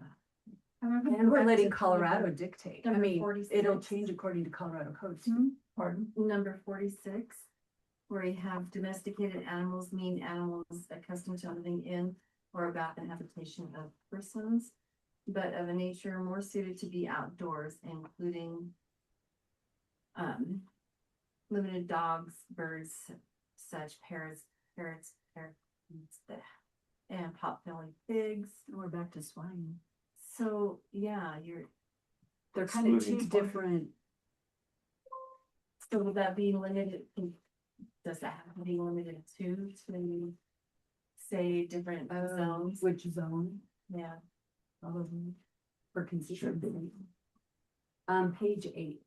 I'm gonna go And we're back letting to Colorado number- dictate. I number mean, 46. it'll change according to Colorado codes. Pardon? Number 46, where you have domesticated animals mean animals accustomed to living in or about the habitation of persons, but of a nature more suited to be outdoors, including limited dogs, birds, such parrots, parakeets, and pot-bellied pigs. We're back to swine. So, yeah, They're kind of Excluding two swine. different. so would that be limited, does that have to be limited to say different zones? Which zone? Yeah. All of them. For Should consistency. be. Page 8.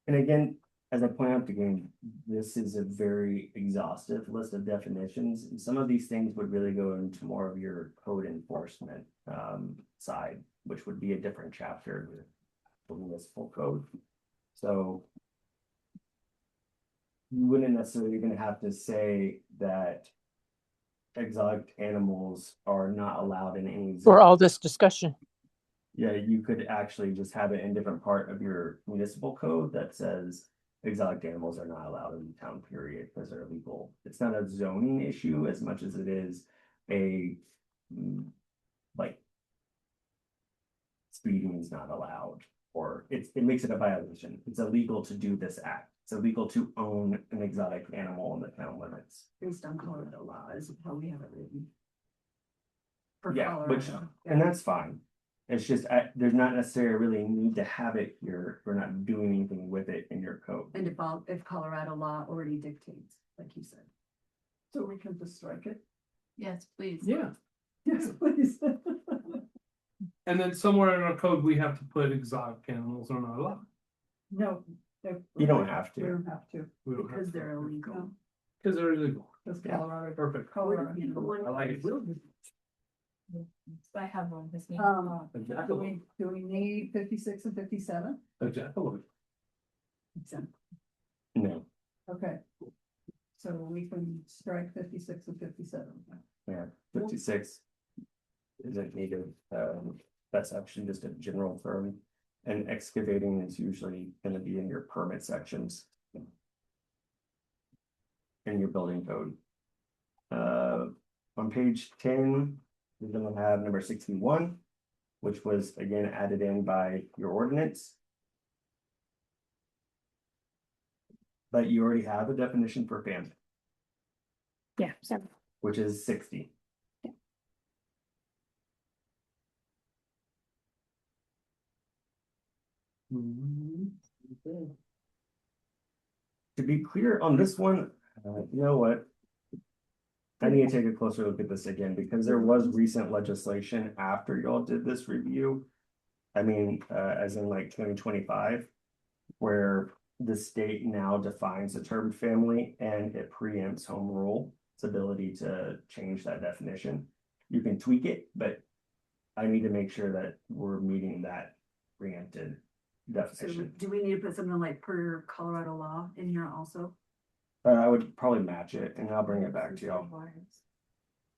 And again, as I point out again, this is a very exhaustive list of definitions. And some of these things would really go into more of your code enforcement side, which would be a different chapter with the municipal code. So you wouldn't necessarily gonna have to say that exotic animals are not allowed in any For zone. all this discussion. Yeah, you could actually just have it in different part of your municipal code that says exotic animals are not allowed in the town, period, because they're illegal. It's not a zoning issue as much as it is a like speeding is not allowed, or it makes it a violation. It's illegal to do this act. It's illegal to own an exotic animal in the town limits. Based on Colorado law is how we have it written. For Yeah, which, Colorado. and that's fine. It's just, there's not necessarily really need to have it here. We're not doing anything with it in your code. And if Colorado law already dictates, like you said. So we can just strike it? Yes, please. Yeah, Yes, please. and then somewhere in our code, we have to put exotic animals are not allowed. No. You don't have We to. don't have to, We don't have Because to. they're illegal. Because they're illegal. because Yeah. Colorado. Perfect. Colorado. I like it. I have one, his name. A Do jackalope. we need 56 and 57? A jackalope. No, Okay. So we can strike 56 and 57. yeah, 56 isn't needed. That's actually just a general term. And excavating is usually gonna be in your permit sections. In your building code. On page 10, we're gonna have number 61, which was again added in by your ordinance. But you already have a definition for family, Yeah. which is 60. To be clear on this one, you know what? I need to take a closer look at this again, because there was recent legislation after y'all did this review. I mean, as in like 2025, where the state now defines the term family and it preempts home rule. Its ability to change that definition. You can tweak it, but I need to make sure that we're meeting that preempted So definition. do we need to put something like per Colorado law in here also? I would probably match it and I'll bring it back to y'all.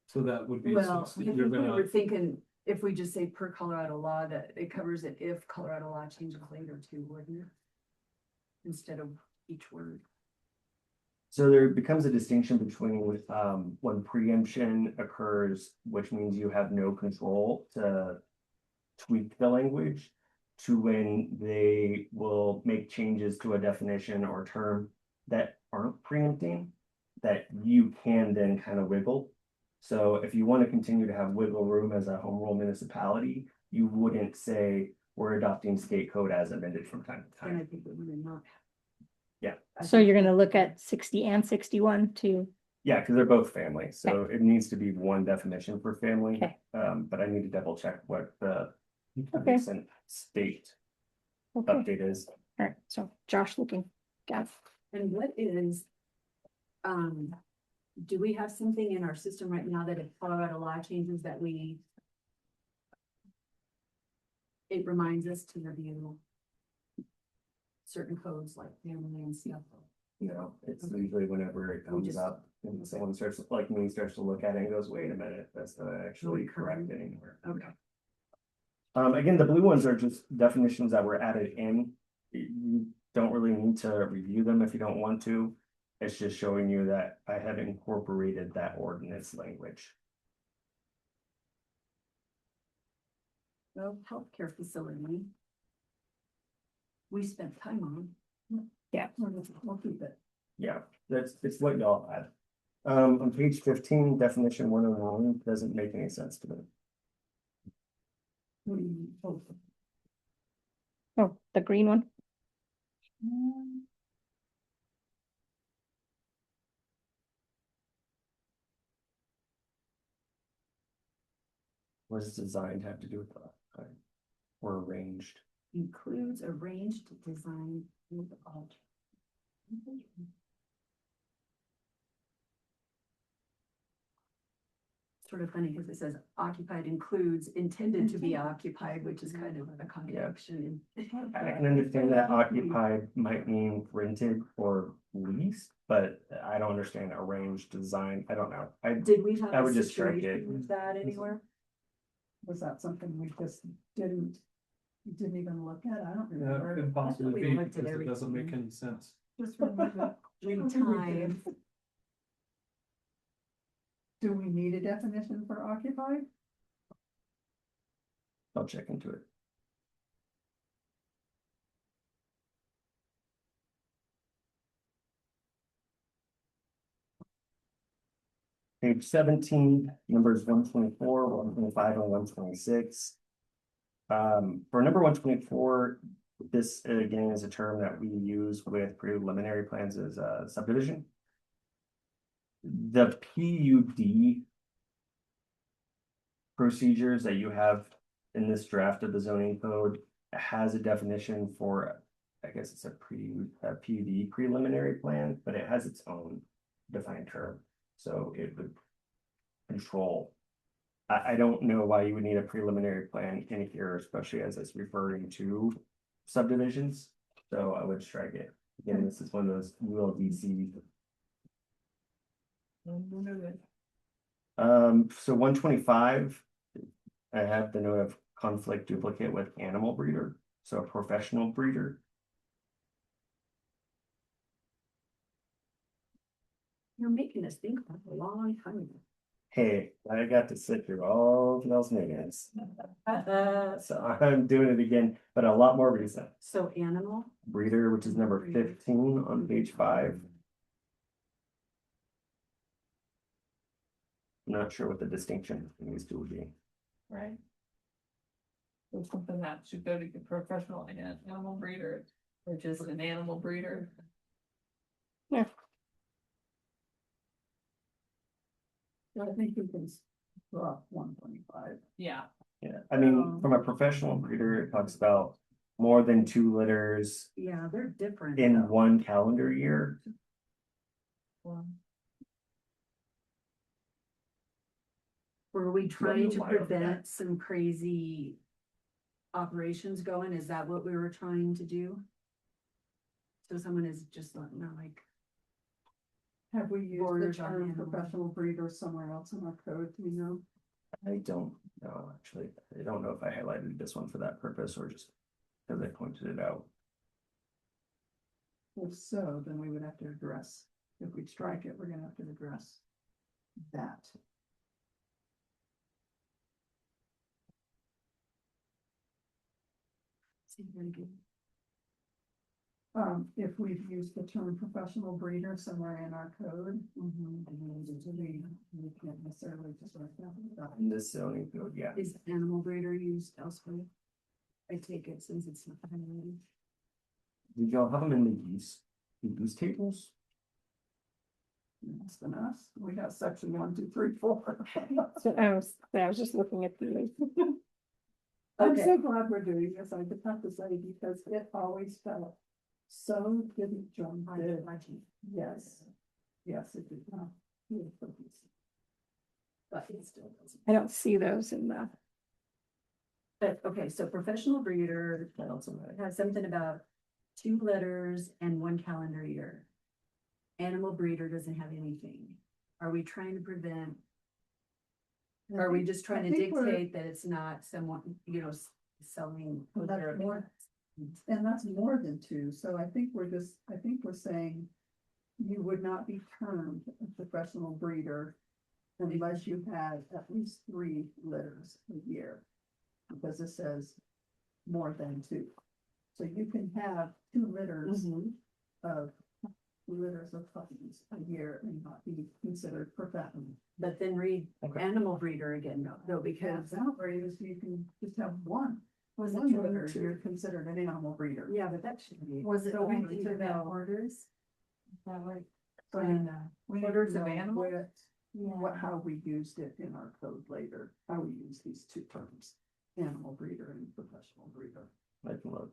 So that would be, Well, I 60 think you're we gonna, were thinking if we just say per Colorado law, that it covers it if Colorado law changes later too, wouldn't it? Instead of each word. So there becomes a distinction between when preemption occurs, which means you have no control to tweak the language, to when they will make changes to a definition or term that aren't preempting, that you can then kind of wiggle. So if you want to continue to have wiggle room as a home rule municipality, you wouldn't say we're adopting state code as amended from time to And I time. think that we would not. Yeah. So you're gonna look at 60 and 61 too. Yeah, because they're both family, so it needs to be one definition for family. Okay. But I need to double check what the Okay. recent state Okay, all update is. right, so Josh looking, got it. And what is, do we have something in our system right now that if Colorado law changes that we it reminds us to review certain codes like family and stuff? You know, it's usually whenever it comes just- up and someone starts, like me, starts to look at it and goes, wait a minute, that's not actually correct anymore. Okay. Again, the blue ones are just definitions that were added in. You don't really need to review them if you don't want to. It's just showing you that I have incorporated that ordinance language. Well, healthcare facility. We spent time on. Yeah. We'll keep it. Yeah, it's what y'all had. On page 15, definition 101 doesn't make any sense to me. Oh, the green one. What does designed have to do with that? Or arranged? Includes arranged design with alter. Sort of funny because it says occupied includes intended to be occupied, which is kind of a contradiction. I can understand that occupied might mean rented or leased, but I don't understand arranged design. I don't know. Did we have I a would just strike situation it. with that anywhere? Was that something we just didn't even look at? I don't yeah, remember. impossible to we be, looked at because it doesn't make everything. any sense. Just remember that. 3 times. Do we need a definition for occupied? I'll check into it. Page 17, numbers 124, 125, and 126. For number 124, this again is a term that we use with preliminary plans as a subdivision. The PUD procedures that you have in this draft of the zoning code has a definition for, I guess it's a PUD preliminary plan, but it has its own defined term. So it would control. I don't know why you would need a preliminary plan in here, especially as it's referring to subdivisions. So I would strike it. Again, this is one of those ULDC. So 125, I have the note of conflict duplicate with animal breeder, so a professional breeder. You're making us think about a long time ago. Hey, I got to sit through all of those meetings. So I'm doing it again, but a lot more recent. So animal, Breeder, which is number 15 on page 5. I'm not sure what the distinction between these two would be. Right. So something that should go to a professional animal breeder, or just an animal breeder. I think you can drop 125. Yeah. Yeah, I mean, from a professional breeder, it talks about more than 2 litters Yeah, they're different. in though. 1 calendar year. Well, Were we trying to why don't prevent some crazy operations going? Is that what we were trying to do? So someone is just not like, Have we used the Borders on term animal. professional breeder somewhere else in our code, do you know? I don't know, actually. I don't know if I highlighted this one for that purpose or just because I pointed it out. If so, then we would have to address, if we strike it, we're gonna have to address that. seems really good. If we've used the term professional breeder somewhere in our code, we can't necessarily just write that. In this zoning code, yeah. Is animal breeder used elsewhere? I take it since it's not highlighted. Did y'all have them in the use tables? Less than us, we got section 1, 2, 3, 4. So I was just looking at the. I'm Okay. so glad we're doing this, I just have to say, because it always felt so didn't jump in. Yes, yes, it did not. But it still doesn't. I don't see those in the. But, okay, so professional breeder I don't know. has something about 2 litters and 1 calendar year. Animal breeder doesn't have anything. Are we trying to prevent, are we just trying to dictate that it's not someone, selling? Well, that's more- And that's more than 2, so I think we're saying you would not be termed a professional breeder unless you had at least 3 litters a year. Because it says more than 2. So you can have 2 litters of puppies a year and not be considered professional. But then read Okay. animal breeder again, though, because, Because outrageous, you can just have one. was it One true? litter, you're considered an animal breeder. Yeah, but that should be. Was it So we only need to to the know. orders? Is that what? So we need to Litters of know animals? how we used it in our code later, how we use these 2 terms, animal breeder and professional breeder. I can look.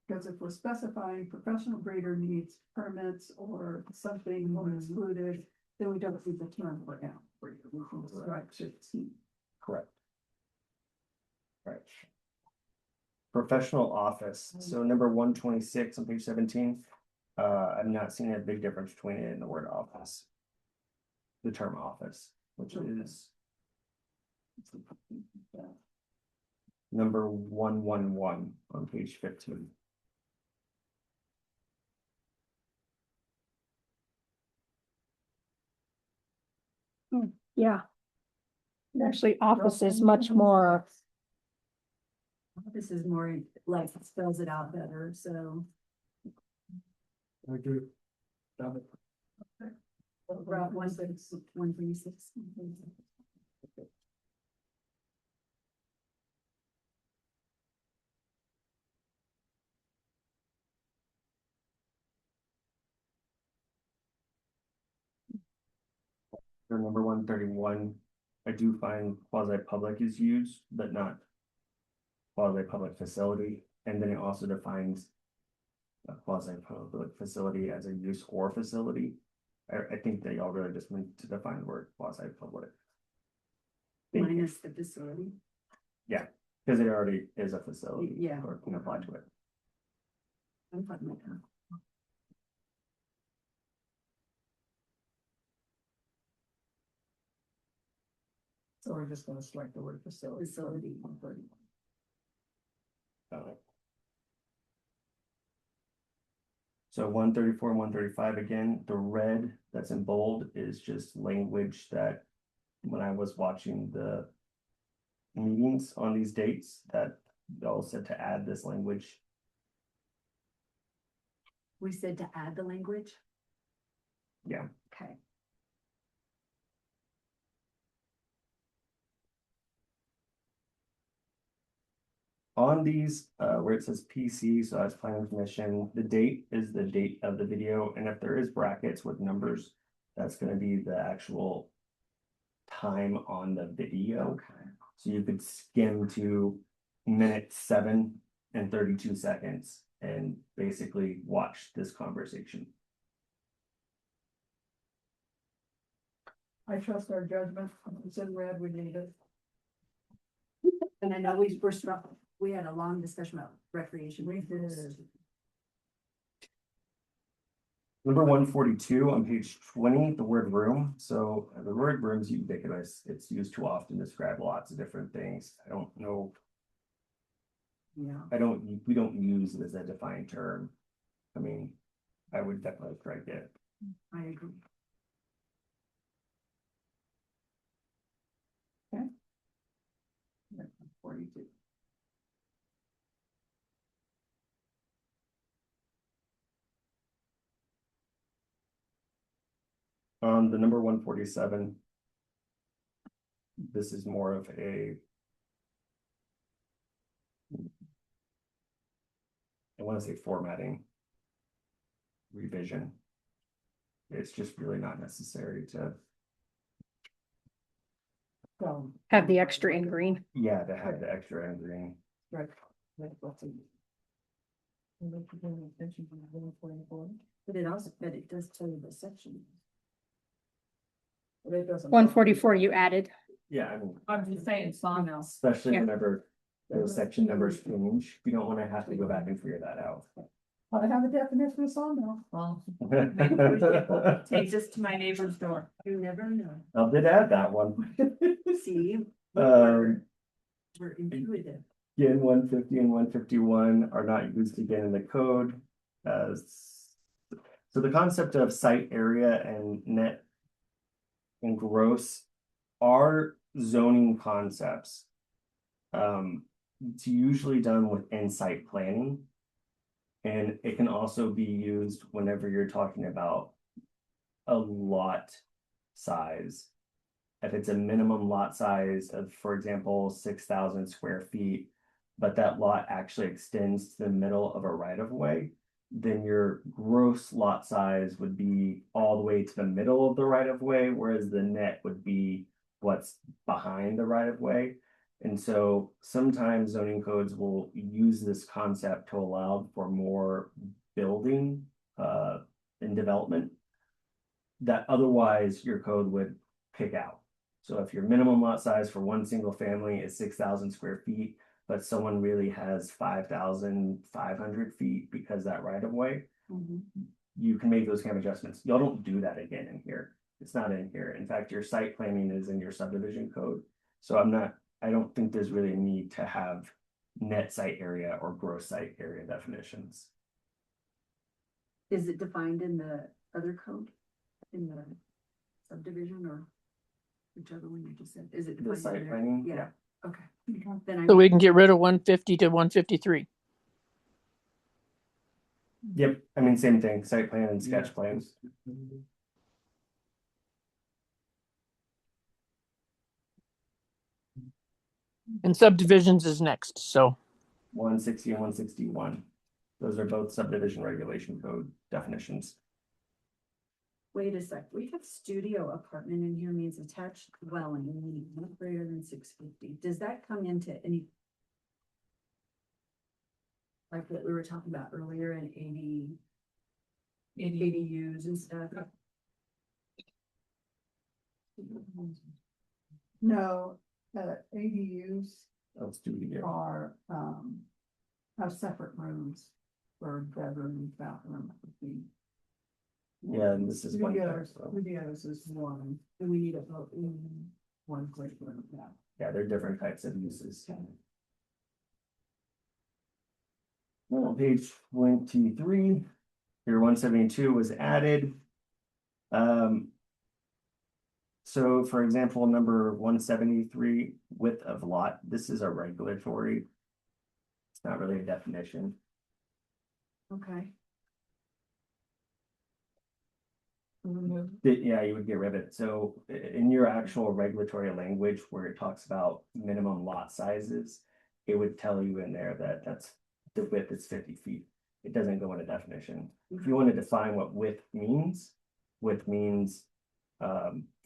Because if we're specifying professional breeder needs permits or something or excluded, then we don't need the term for animal breeder, we can strike 15. Correct. Right. Professional office, so number 126 on page 17. I'm not seeing a big difference between it and the word office. The term office, which is number 111 on page 15. Yeah. Actually, office is much more, This is more like it spells it out better, so. I agree. Got it. Route 136. For number 131, I do find quasi-public is used, but not quasi-public facility, and then it also defines a quasi-public facility as a use or facility. I think they all really just meant to define the word quasi-public. Minus the facility. Because it already is a facility. Yeah. Or can apply to it. I'm fine with that. So we're just gonna strike the word facility. Facility. 131. So 134 and 135 again, the red that's in bold is just language that when I was watching the meetings on these dates, that y'all said to add this language. We said to add the language. Yeah. Okay. On these, where it says PC, so that's planning commission, the date is the date of the video, and if there is brackets with numbers, That's gonna be the actual time on the video. So you could skim to minute 7 and 32 seconds and basically watch this conversation. I trust our judgment. It's in red, we need it. And I know we had a long discussion about recreation. We did. Number 142 on page 20, the word room. So the word room is ubiquitous. It's used too often to describe lots of different things. I don't know. Yeah. We don't use it as a defined term. I mean, I would definitely strike it. I agree. Okay. 42. The number 147. This is more of a. I want to say formatting. Revision. It's just really not necessary to, So. Have the extra in green. yeah, to have the extra in green. Right. Let's see. But it does tell you the section. But it doesn't. 144 you added. Yeah, I mean, I'm just saying sawmill. especially Yeah. whenever those section numbers change, you don't want to have to go back and figure that out. I have a definition of sawmill. Well, maybe we should take this to my neighbor's door. You never know. I did add that one. See? Um, We're intuitive. Again, 150 and 151 are not used again in the code. So the concept of site area and net and gross are zoning concepts. It's usually done within site planning. And it can also be used whenever you're talking about a lot size. If it's a minimum lot size of, for example, 6,000 square feet, but that lot actually extends to the middle of a right of way, then your gross lot size would be all the way to the middle of the right of way, whereas the net would be what's behind the right of way. And so sometimes zoning codes will use this concept to allow for more building and development that otherwise your code would pick out. So if your minimum lot size for one single family is 6,000 square feet, but someone really has 5,500 feet because that right of way, you can make those kind of adjustments. Y'all don't do that again in here. It's not in here. In fact, your site planning is in your subdivision code. So I don't think there's really a need to have net site area or gross site area definitions. Is it defined in the other code? In the subdivision or whichever one you just said? Is it The defined in site there? planning, Yeah, okay. Then So we can get rid of 150 to 153. Yep, I mean, same thing, site plan and sketch Yeah. plan. And subdivisions is next, so 160 and 161. Those are both subdivision regulation code definitions. Wait a sec, we have studio apartment in here means attached dwelling, not greater than 650. Does that come into any? Like what we were talking about earlier in 80 ADUs and stuff? No, ADUs Let's do it again. are, have separate rooms for bedroom, bathroom. Yeah, and this is one. Studios, type, so- studios is one, and we need a vote in one quick room, yeah. Yeah, they're different types of uses. Well, page 23, here 172 was added. So for example, number 173, width of lot, this is a regulatory. It's not really a definition. Okay. Yeah, you would get rid of it. So in your actual regulatory language where it talks about minimum lot sizes, it would tell you in there that that's the width is 50 feet. It doesn't go into definition. If you want to define what width means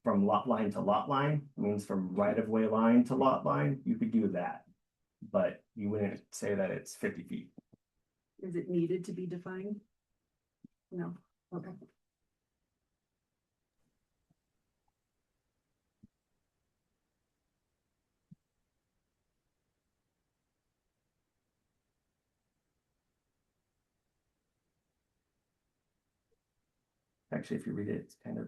from lot line to lot line, means from right of way line to lot line, you could do that. But you wouldn't say that it's 50 feet. Is it needed to be defined? No, okay. Actually, if you read it, it's kind of.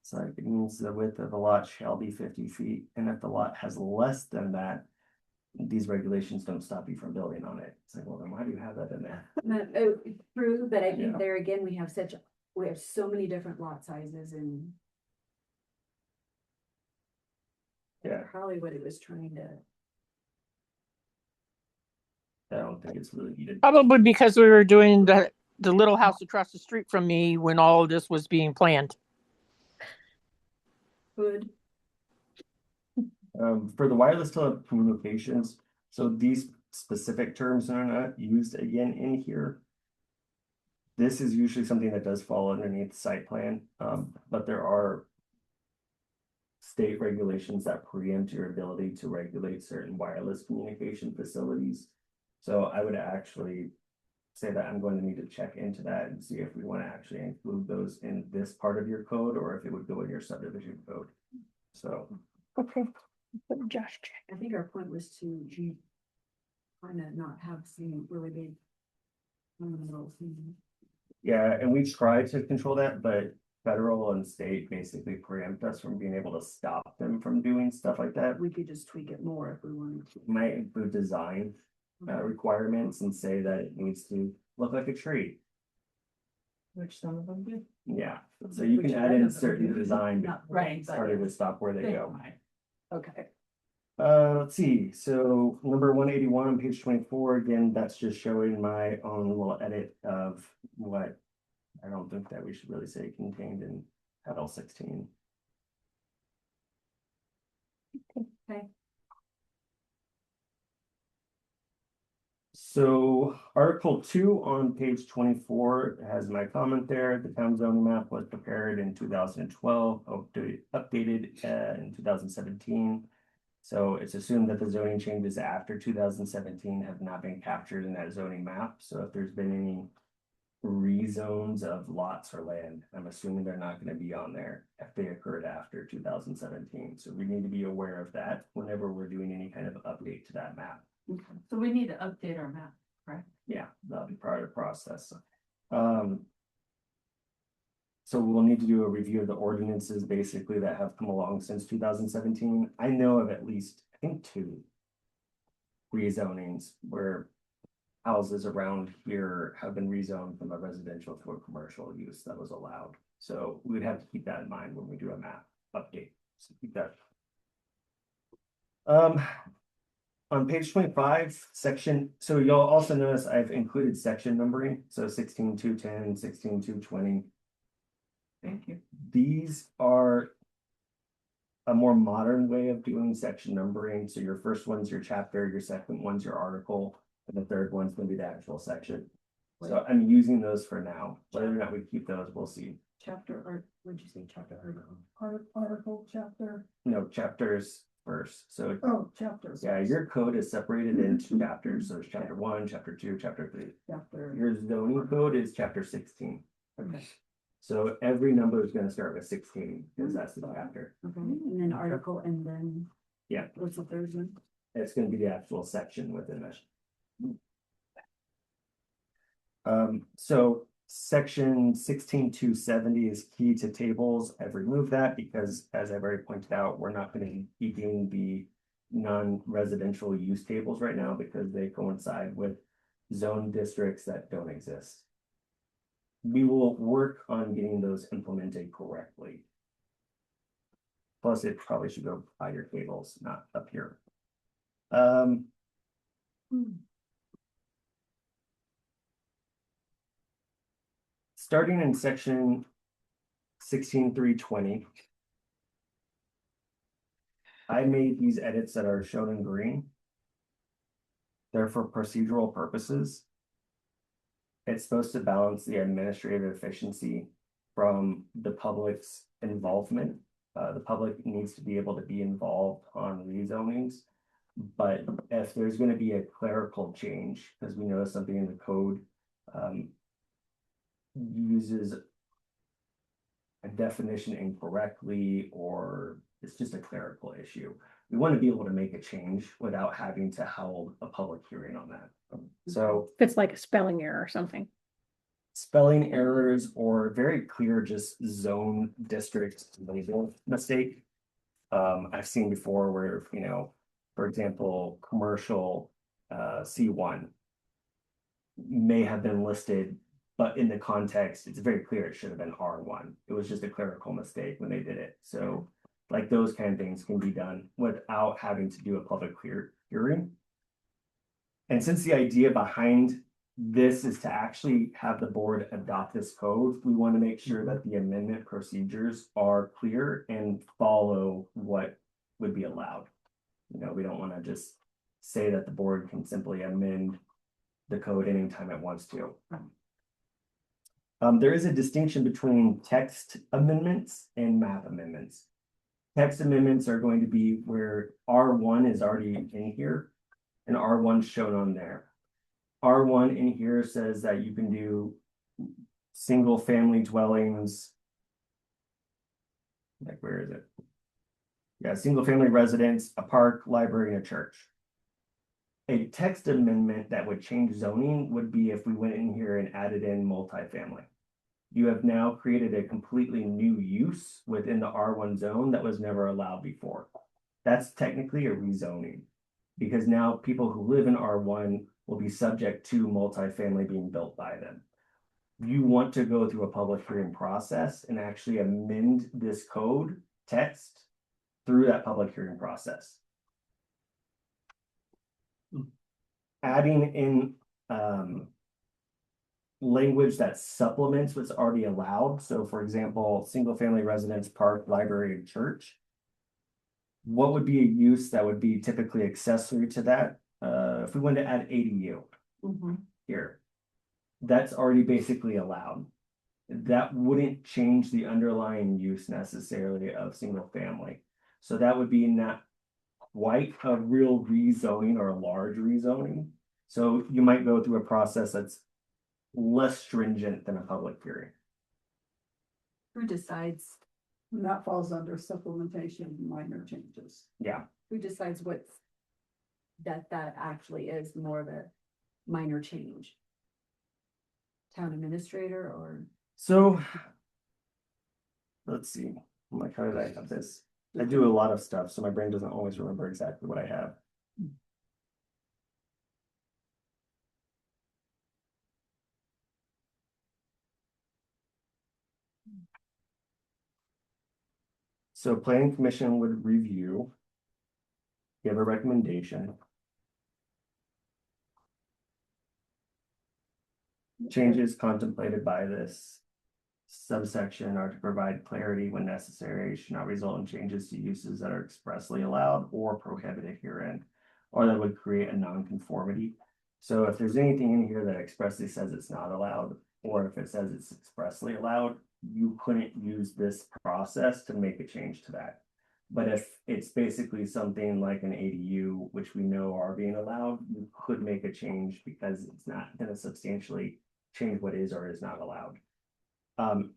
It's like it means the width of the lot shall be 50 feet, and if the lot has less than that, these regulations don't stop you from building on it. It's like, well, then why do you have that in there? True, but I think Yeah. there again, we have so many different lot sizes and. Yeah. Probably what it was trying to. I don't think it's really needed. Probably because we were doing the little house across the street from me when all of this was being planned. Good. For the wireless telecommunications, so these specific terms are not used again in here. This is usually something that does fall underneath site plan, but there are state regulations that preempt your ability to regulate certain wireless communication facilities. So I would actually say that I'm going to need to check into that and see if we want to actually include those in this part of your code or if it would go in your subdivision code. So. Okay. Josh. I think our point was to kind of not have some really big. Yeah, and we try to control that, but federal and state basically preempt us from being able to stop them from doing stuff like that. We could just tweak it more if we wanted to. Might include design requirements and say that it needs to look like a tree. Which some of them do. Yeah, so you can add in certain design. Not Right, but- Started to stop where they go. Okay. Let's see, so number 181 on page 24, again, that's just showing my own little edit of what I don't think that we should really say contained in Title 16. Okay. So Article 2 on page 24 has my comment there. The town zoning map was prepared in 2012, updated in 2017. So it's assumed that the zoning changes after 2017 have not been captured in that zoning map. So if there's been any rezones of lots or land, I'm assuming they're not going to be on there if they occurred after 2017. So we need to be aware of that whenever we're doing any kind of update to that map. Okay, so we need to update our map, correct? Yeah, that'll be part of the process. So we'll need to do a review of the ordinances basically that have come along since 2017. I know of at least, I think 2 rezonings where houses around here have been rezoned from a residential to a commercial use that was allowed. So we'd have to keep that in mind when we do a map update. So keep that. On page 25, section, so you'll also notice I've included section numbering, so 16.210, 16.220. Thank you. These are a more modern way of doing section numbering. So your first one's your chapter, your second one's your article, and the third one's gonna be the actual section. So I'm using those for now. Whether or not we keep those, we'll see. Chapter, or what'd you say, chapter? Article, chapter, No, chapters first. So oh, chapters. yeah, your code is separated into chapters. So there's chapter 1, chapter 2, chapter 3. Chapter. Your zoning code is chapter 16. Okay. So every number is gonna start with 16 because that's the chapter. Okay, and then article, and then. Yeah. What's the third one? It's gonna be the actual section within it. So section 16.270 is key to tables. I've removed that because, as I've already pointed out, we're not gonna be keeping the non-residential use tables right now because they coincide with zone districts that don't exist. We will work on getting those implemented correctly. Plus, it probably should go by your tables, not up here. Starting in section 16.320. I made these edits that are shown in green. They're for procedural purposes. It's supposed to balance the administrative efficiency from the public's involvement. The public needs to be able to be involved on rezonings. But if there's gonna be a clerical change, because we know something in the code, uses a definition incorrectly, or it's just a clerical issue. We want to be able to make a change without having to hold a public hearing on that. So If it's like a spelling error or something. spelling errors or very clear just zone district label mistake. I've seen before where, for example, commercial C1 may have been listed, but in the context, it's very clear it should have been R1. It was just a clerical mistake when they did it. So like those kind of things can be done without having to do a public hearing. And since the idea behind this is to actually have the board adopt this code, we want to make sure that the amendment procedures are clear and follow what would be allowed. We don't want to just say that the board can simply amend the code anytime it wants to. There is a distinction between text amendments and map amendments. Text amendments are going to be where R1 is already in here and R1 shown on there. R1 in here says that you can do single family dwellings. Like, where is it? Yeah, single family residence, a park, library, and a church. A text amendment that would change zoning would be if we went in here and added in multifamily. You have now created a completely new use within the R1 zone that was never allowed before. That's technically a rezoning, because now people who live in R1 will be subject to multifamily being built by them. You want to go through a public hearing process and actually amend this code text through that public hearing process. Adding in language that supplements what's already allowed. So for example, single family residence, park, library, and church. What would be a use that would be typically accessory to that? If we wanted to add ADU here, that's already basically allowed. That wouldn't change the underlying use necessarily of single family. So that would be not quite a real rezoning or a large rezoning. So you might go through a process that's less stringent than a public hearing. Who decides, And that falls under supplementation, minor changes. Yeah. who decides what's, that actually is more of a minor change? Town administrator or? So let's see. I'm like, how did I have this? I do a lot of stuff, so my brain doesn't always remember exactly what I have. So planning commission would review, give a recommendation. Changes contemplated by this subsection are to provide clarity when necessary, should not result in changes to uses that are expressly allowed or prohibited herein, or that would create a nonconformity. So if there's anything in here that expressly says it's not allowed, or if it says it's expressly allowed, you couldn't use this process to make a change to that. But if it's basically something like an ADU, which we know are being allowed, you could make a change because it's not going to substantially change what is or is not allowed.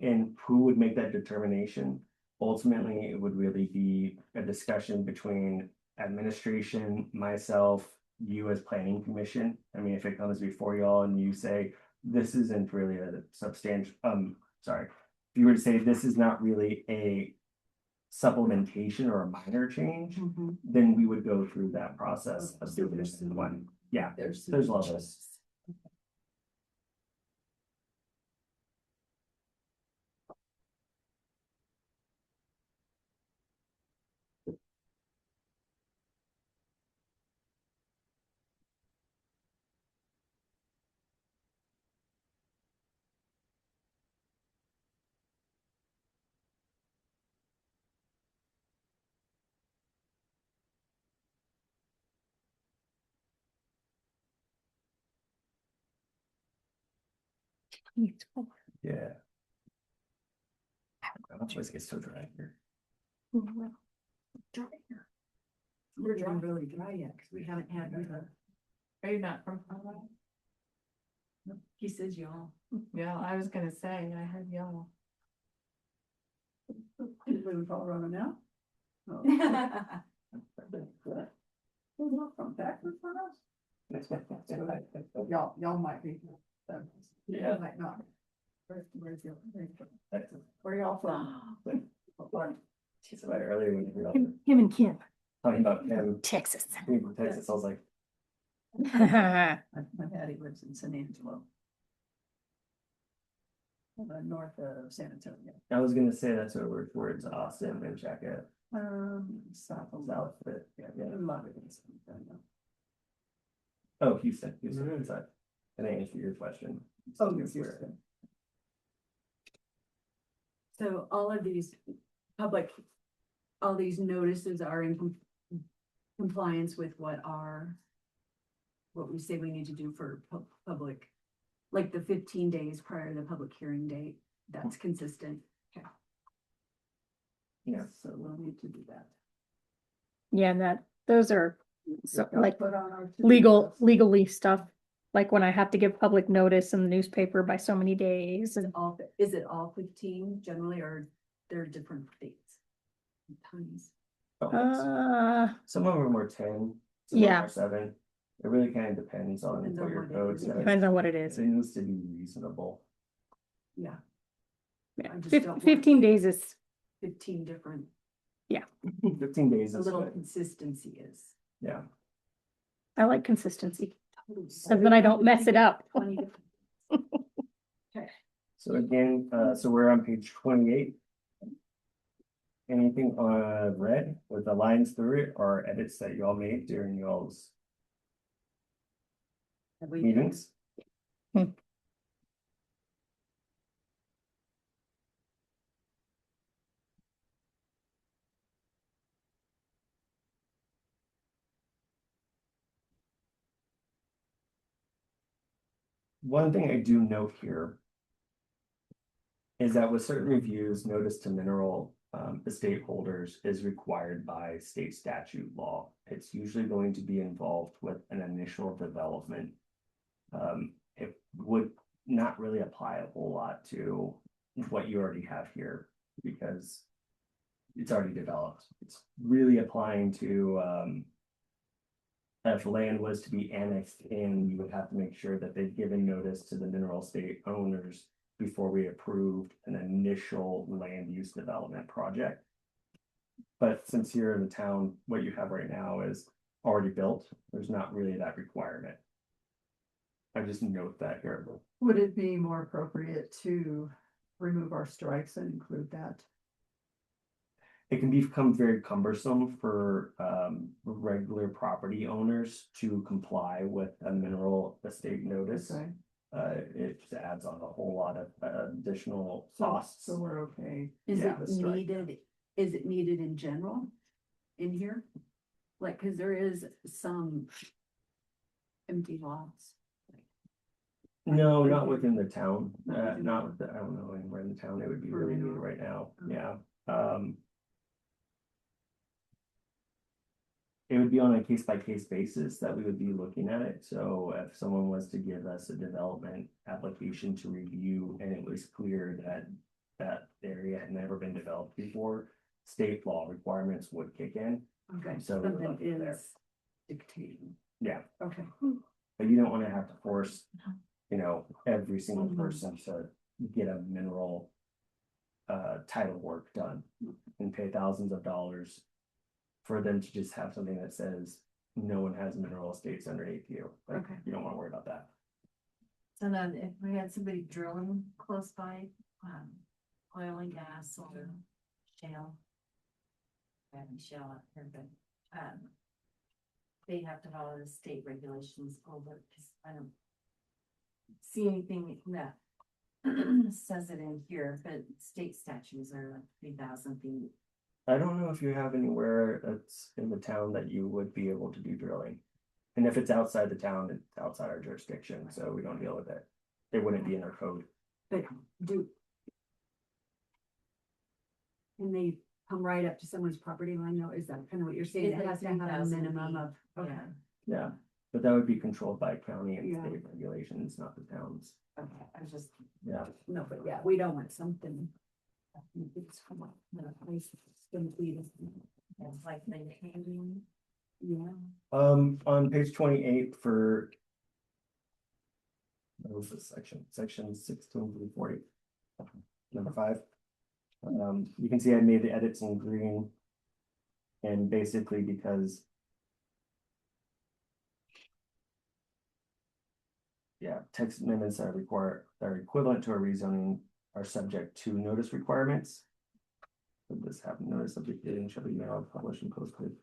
And who would make that determination? Ultimately, it would really be a discussion between administration, myself, you as planning commission. I mean, if it comes before y'all and you say, this isn't really a substantial, sorry, if you were to say this is not really a supplementation or a minor change, then we would go through that process of doing this in one. Yeah, there's levels. Yeah. That's why it gets so dry here. We're getting really dry yet, cause we haven't had, Are you not from Colorado? he says y'all. Yeah, I was gonna say, I had yellow. You live in Colorado now? Oh. Who's not from Texas for us? Y'all might be. Yeah. Might not. Where's your? Texas. Where y'all from? She said that earlier when you were Him and Kim, talking about him, Texas. being from Texas, I was like, My daddy lives in San Angelo. North of San Antonio. I was gonna say that's where it's Austin and check it. South of South, but yeah, yeah. A lot of things. I know. Oh, Houston, Right. sorry. Can I answer your question? Oh, you're Houston. So all of these public, all these notices are in compliance with what we say we need to do for public, like the 15 days prior to the public hearing date, that's consistent. Yeah. So we'll need to do that. Yeah, and those are so Y'all like put on our to-do list. legally stuff, like when I have to give public notice in the newspaper by so many days and. Is it all 15 generally, or there are different dates? Times. Some of them are 10, some of them Yeah. are 7. It really kind of depends on Depends what on your what it code is. says. Depends on what it It is. needs to be reasonable. Yeah, Yeah. I just don't want- 15 days is, 15 different, 15 days a is little good. consistency is. Yeah. I like consistency, totally because then I don't mess it up. 20 different- So again, so we're on page 28. Anything on red with the lines through it or edits that you all made during y'all's Have we- meetings? One thing I do note here is that with certain reviews, notice to mineral estate holders is required by state statute law. It's usually going to be involved with an initial development. It would not really apply a whole lot to what you already have here because it's already developed. It's really applying to if land was to be annexed in, you would have to make sure that they've given notice to the mineral estate owners before we approved an initial land use development project. But since you're in the town, what you have right now is already built, there's not really that requirement. I just note that here. Would it be more appropriate to remove our strikes and include that? It can become very cumbersome for regular property owners to comply with a mineral estate notice. Okay, It just adds on a whole lot of additional so, costs. so we're okay. Is Yeah, it the strike. needed in general in here? Like, cause there is some empty lots. No, not within the town, not with the, I don't know, anywhere in the town, it would be really needed right now, yeah. It would be on a case by case basis that we would be looking at it, so if someone was to give us a development application to review and it was clear that that area had never been developed before, state law requirements would kick in, Okay, So we're something looking there. is dictating. yeah. Okay. But you don't wanna have to force, every single Mhm. person to get a mineral. Title work done and pay thousands of dollars. For them to just have something that says, no one has mineral estates underneath you, like, Okay. you don't wanna worry about that. So then if we had somebody drilling close by, oil and gas or shale. I haven't shale out here, but, they have to follow the state regulations over, cause I don't see anything that says it in here, but state statutes are like 3,000 feet. I don't know if you have anywhere that's in the town that you would be able to do drilling. And if it's outside the town, it's outside our jurisdiction, so we don't deal with it. It wouldn't be in our code. But do. Can they come right up to someone's property line though? Is that kind of what you're saying? It's It like has to have a 10,000 minimum feet, of, okay. Yeah. Yeah, but that would be controlled by county and Yeah. state regulations, not the towns. Okay, I was just, Yeah. no, but yeah, we don't want something. It's from a place that's gonna be this. It's like maintaining. Yeah. On page 28 for. What was this section 16 through 40. Number 5. You can see I made the edits in green. And basically because. Yeah, text amendments that are equivalent to a rezoning are subject to notice requirements. Would this have notice of the hearing shall be mailed, published and posted?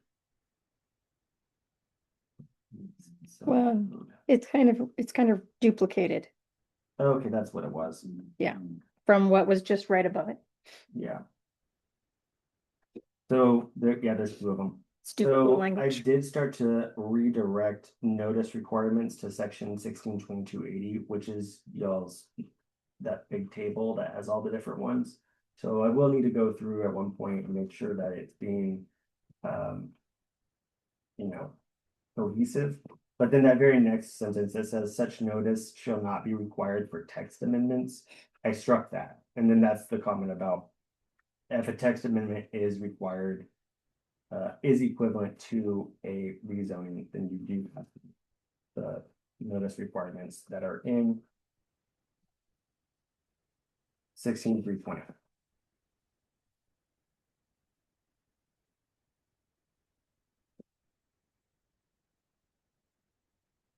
So- Well, it's kind of duplicated Okay, that's what it was. from what was just right above it. Yeah. So there, yeah, there's 2 of them. It's duplicate So I language. did start to redirect notice requirements to section 162280, which is y'all's. That big table that has all the different ones. So I will need to go through at one point and make sure that it's being. You know, cohesive. But then that very next sentence that says such notice shall not be required for text amendments. I struck that, and then that's the comment about. If a text amendment is required. Is equivalent to a rezoning, then you do have. The notice requirements that are in. 16:320.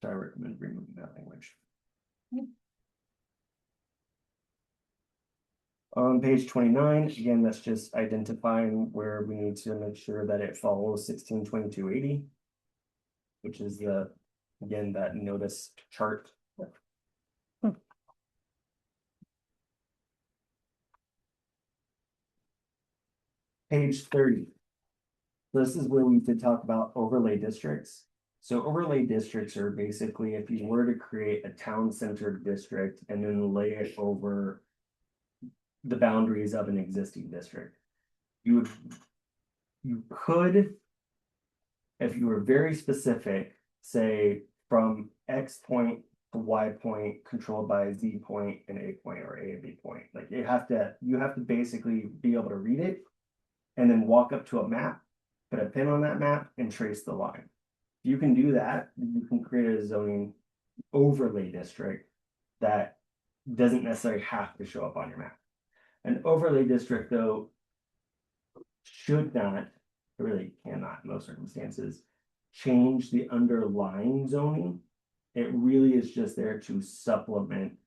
So I recommend removing that language. On page 29, again, that's just identifying where we need to make sure that it follows 162280. Which is again, that notice chart. Page 30. This is where we did talk about overlay districts. So overlay districts are basically if you were to create a town-centered district and then lay it over. The boundaries of an existing district. You could. If you were very specific, say from X point to Y point controlled by Z point and A point or A and B point, like you have to basically be able to read it. And then walk up to a map, put a pin on that map and trace the line. If you can do that, you can create a zoning overlay district that doesn't necessarily have to show up on your map. An overlay district, though, should not, it really cannot in most circumstances, change the underlying zoning. It really is just there to supplement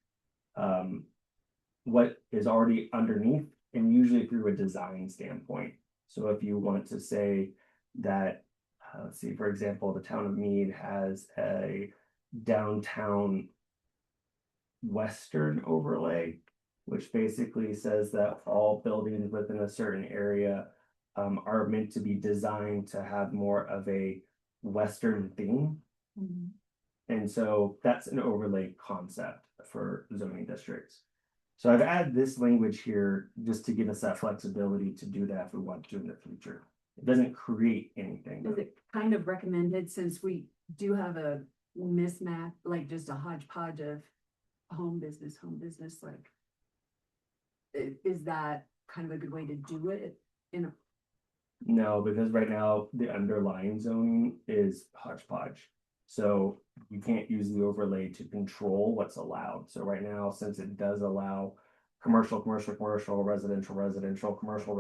what is already underneath and usually through a design standpoint. So if you want to say that, let's see, for example, the town of Mead has a downtown western overlay, which basically says that all buildings within a certain area are meant to be designed to have more of a western theme. And so that's an overlay concept for zoning districts. So I've added this language here just to give us that flexibility to do that if we want to in the future. It doesn't create anything. Is it kind of recommended since we do have a mismatch, like just a hodgepodge of home business, like. Is that kind of a good way to do it in a, No, because right now the underlying zoning is hodgepodge. So you can't use the overlay to control what's allowed. So right now, since it does allow commercial, residential, commercial,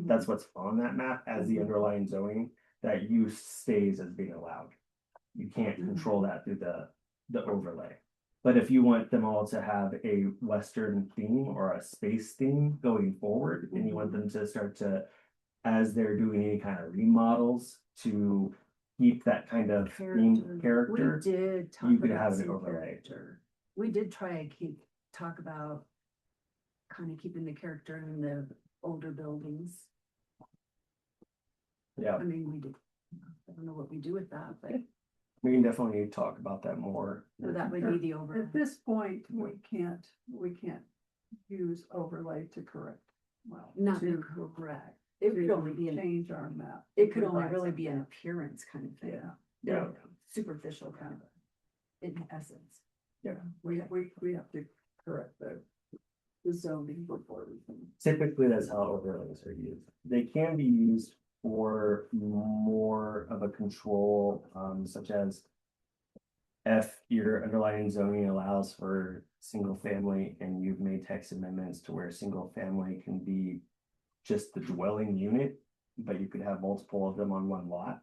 that's what's on that map as the underlying zoning, that use stays as being allowed. You can't control that through the overlay. But if you want them all to have a Western theme or a space theme going forward, and you want them to start to, as they're doing any kind of remodels, to keep that kind of theme character, we did talk you could about have an some overlay. character. We did try to talk about kind of keeping the character in the older buildings. Yeah, I mean, we did, I don't know what we do with that, but we can definitely talk about that more. that would be the over. At this point, we can't use overlay to correct well. Not to- correct. It could to only be an, Change our map. it could only revise really our be an map. appearance kind of thing. Yeah, Yeah. Superficial kind of, in essence. yeah, we have to correct the zoning before we can. Typically, that's how overlays are used. They can be used for more of a control, such as if your underlying zoning allows for single family and you've made text amendments to where single family can be just the dwelling unit, but you could have multiple of them on one lot.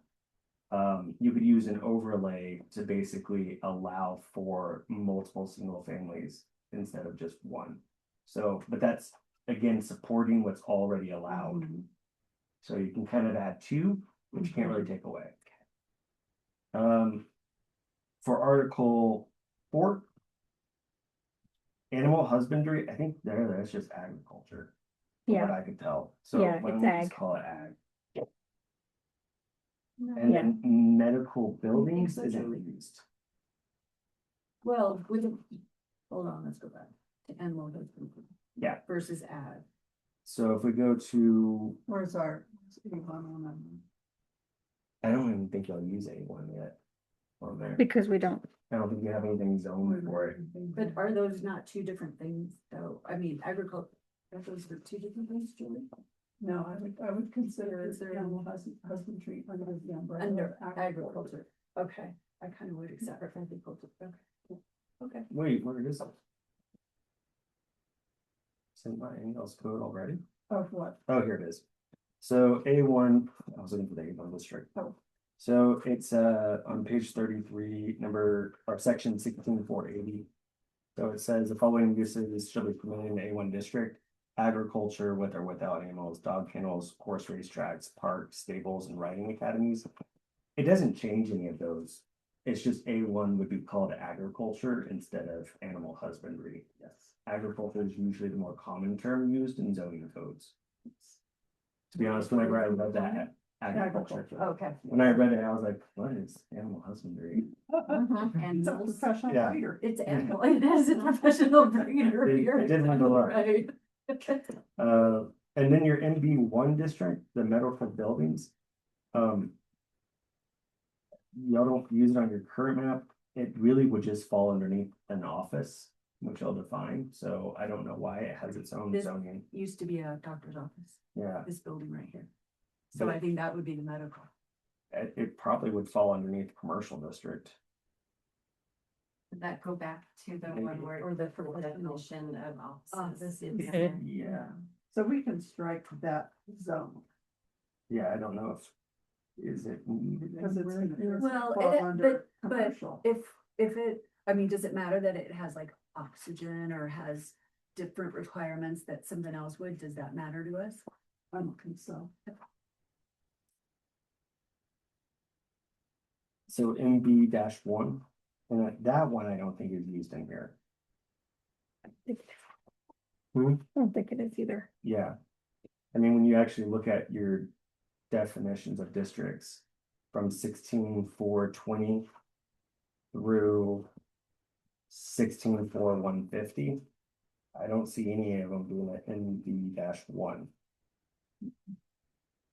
You could use an overlay to basically allow for multiple single families instead of just one. So, but that's again, supporting what's already allowed. So you can kind of add two, but you can't really take away. For Article 4. Animal husbandry, I think that's just agriculture. From what Yeah, I could tell, so Yeah, why it's don't we just ag. call it ag? And Yeah. then medical buildings so, isn't Julie. used. Well, we don't, hold on, let's go back to animal husbandry. Yeah. Versus ag. So if we go to, Where's our Avon on them? I don't even think you'll use A1 yet. On there, because we don't. I don't think you have anything zoned for it. But are those not two different things, though? I mean, agriculture, are those are two different things, Julie? No, I would consider Is there animal husbandry under the umbrella. Under of agriculture, okay, I kind of would accept agriculture, okay. Okay. Wait, where is it? Sent my emails code already? Of what? Oh, here it is. So A1, I was looking for the A1 district. Oh. So it's on page 33, section 16,480. So it says the following uses shall be permitted in the A1 district: agriculture with or without animals, dog kennels, horse racetracks, parks, stables, and riding academies. It doesn't change any of those. It's just A1 would be called agriculture instead of animal husbandry. Yes. Agriculture is usually the more common term used in zoning codes. To be honest, whenever I read that, agriculture. Okay. When I read it, I was like, what is animal husbandry? And It's a professional Yeah. breeder. it's animal, it is a professional breeder. It You're did have a lot. Right. And then your MB1 district, the medical buildings. Y'all don't use it on your current map. It really would just fall underneath an office, which I'll define. So I don't know why it has its own This- zoning. Used to be a doctor's office, Yeah, this building right here. So I think that would be the medical. it probably would fall underneath commercial district. Would that go back to the Maybe. one where, Or the for the definition of offices? Offices. in there? Yeah, So we can strike that zone. yeah, I don't know if, is it needed? Because it's. Well, fall it- under but commercial. if it, I mean, does it matter that it has like oxygen or has different requirements that something else would? Does that matter to us? I don't think so. So MB-1, and that one I don't think is used in here. I Hmm? don't think it is either. Yeah. I mean, when you actually look at your definitions of districts from 16,420 through 16,450, I don't see any of them being an MB-1.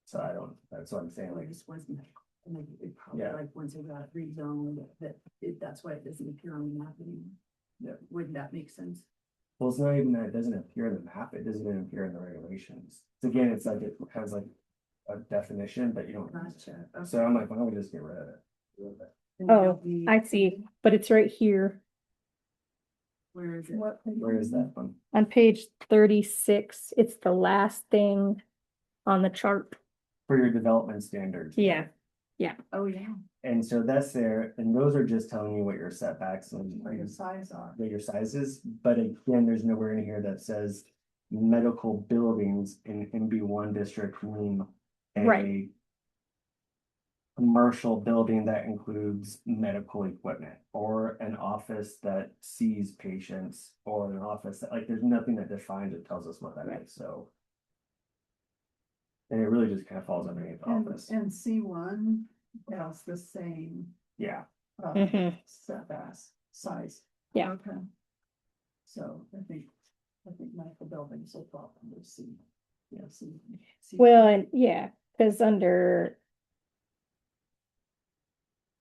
So I don't, that's what I'm saying, Like like, this was medical. And like it probably Yeah. like once it got rezoned, that's why it doesn't appear on the map anymore. Yeah. Wouldn't that make sense? well, it's not even that it doesn't appear in the map, it doesn't even appear in the regulations. So again, it's like, it has like a definition, but you don't. use it. Gotcha. So I'm like, why don't we just get rid of it? And you Oh, don't need- I see, but it's right here Where is it? What? Where is that one? on page 36. It's the last thing on the chart. For your development standards. Yeah. Oh, yeah. And so that's there, and those are just telling you what your setbacks and What your size are. what your sizes, but again, there's nowhere in here that says medical buildings in MB1 district mean a Right. commercial building that includes medical equipment, or an office that sees patients, or an office that, like, there's nothing that defines it, tells us what that is, so. And it really just kind of falls underneath office, And C1 has the same yeah. Mhm. setbacks, size. Yeah. Okay. So I think medical buildings will fall under C. Yes. Well, and yeah, because under.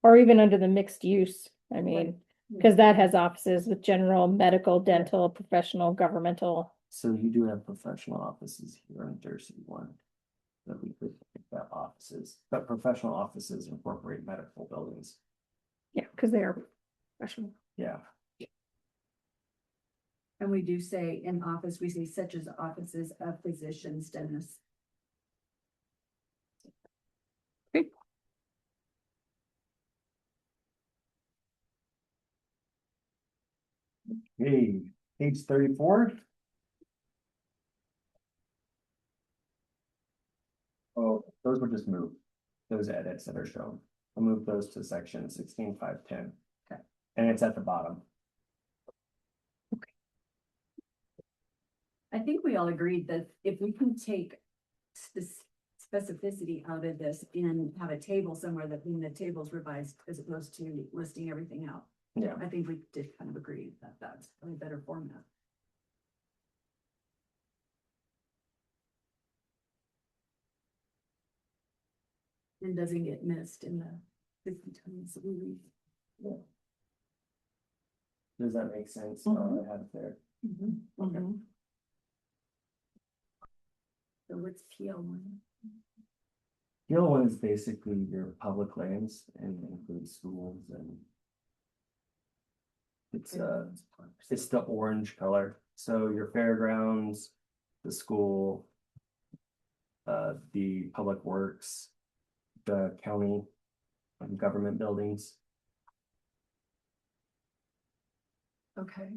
Or even under the mixed use, I mean, because that has offices with general, medical, dental, professional, governmental. So you do have professional offices here in Jersey one. That we could pick that offices, but professional offices incorporate medical buildings. Yeah, because they are professional. Yeah, And we do say in office, we say such as offices of physicians, dentists. hey, page 34. Oh, those were just moved, those edits that are shown. I'll move those to section 16.5.10. Okay. And it's at the bottom. I think we all agreed that if we can take specificity out of this and have a table somewhere that when the table's revised as opposed to listing everything out. Yeah, I think we did kind of agree that that's a better format. And doesn't get missed in the 50 times that we read. does that make sense? Oh, I have it there. Okay. So what's PL one? The other one is basically your public lands and includes schools and. It's the orange color, so your fairgrounds, the school. The public works, the county. Government buildings. Okay.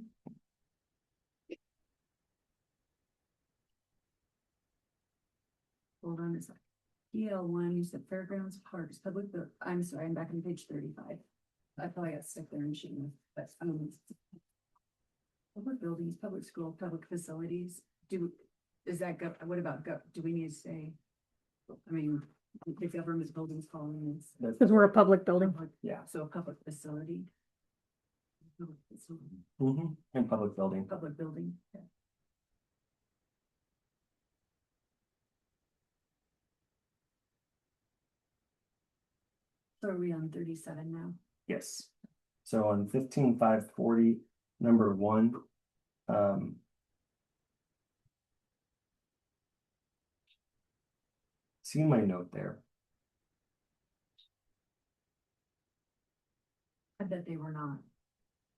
Hold on a sec. PL one, you said fairgrounds, parks, public, I'm sorry, I'm back on page 35. I probably got stuck there in shooting, but, public buildings, public school, public facilities, is that what about do we need to say? I mean, the government buildings falling is. Because we're a public building. Yeah. So a public facility. Public facility, And public building. public building. Yeah. So are we on 37 now? Yes. So on 15.5.40, number 1. See my note there. I bet they were not.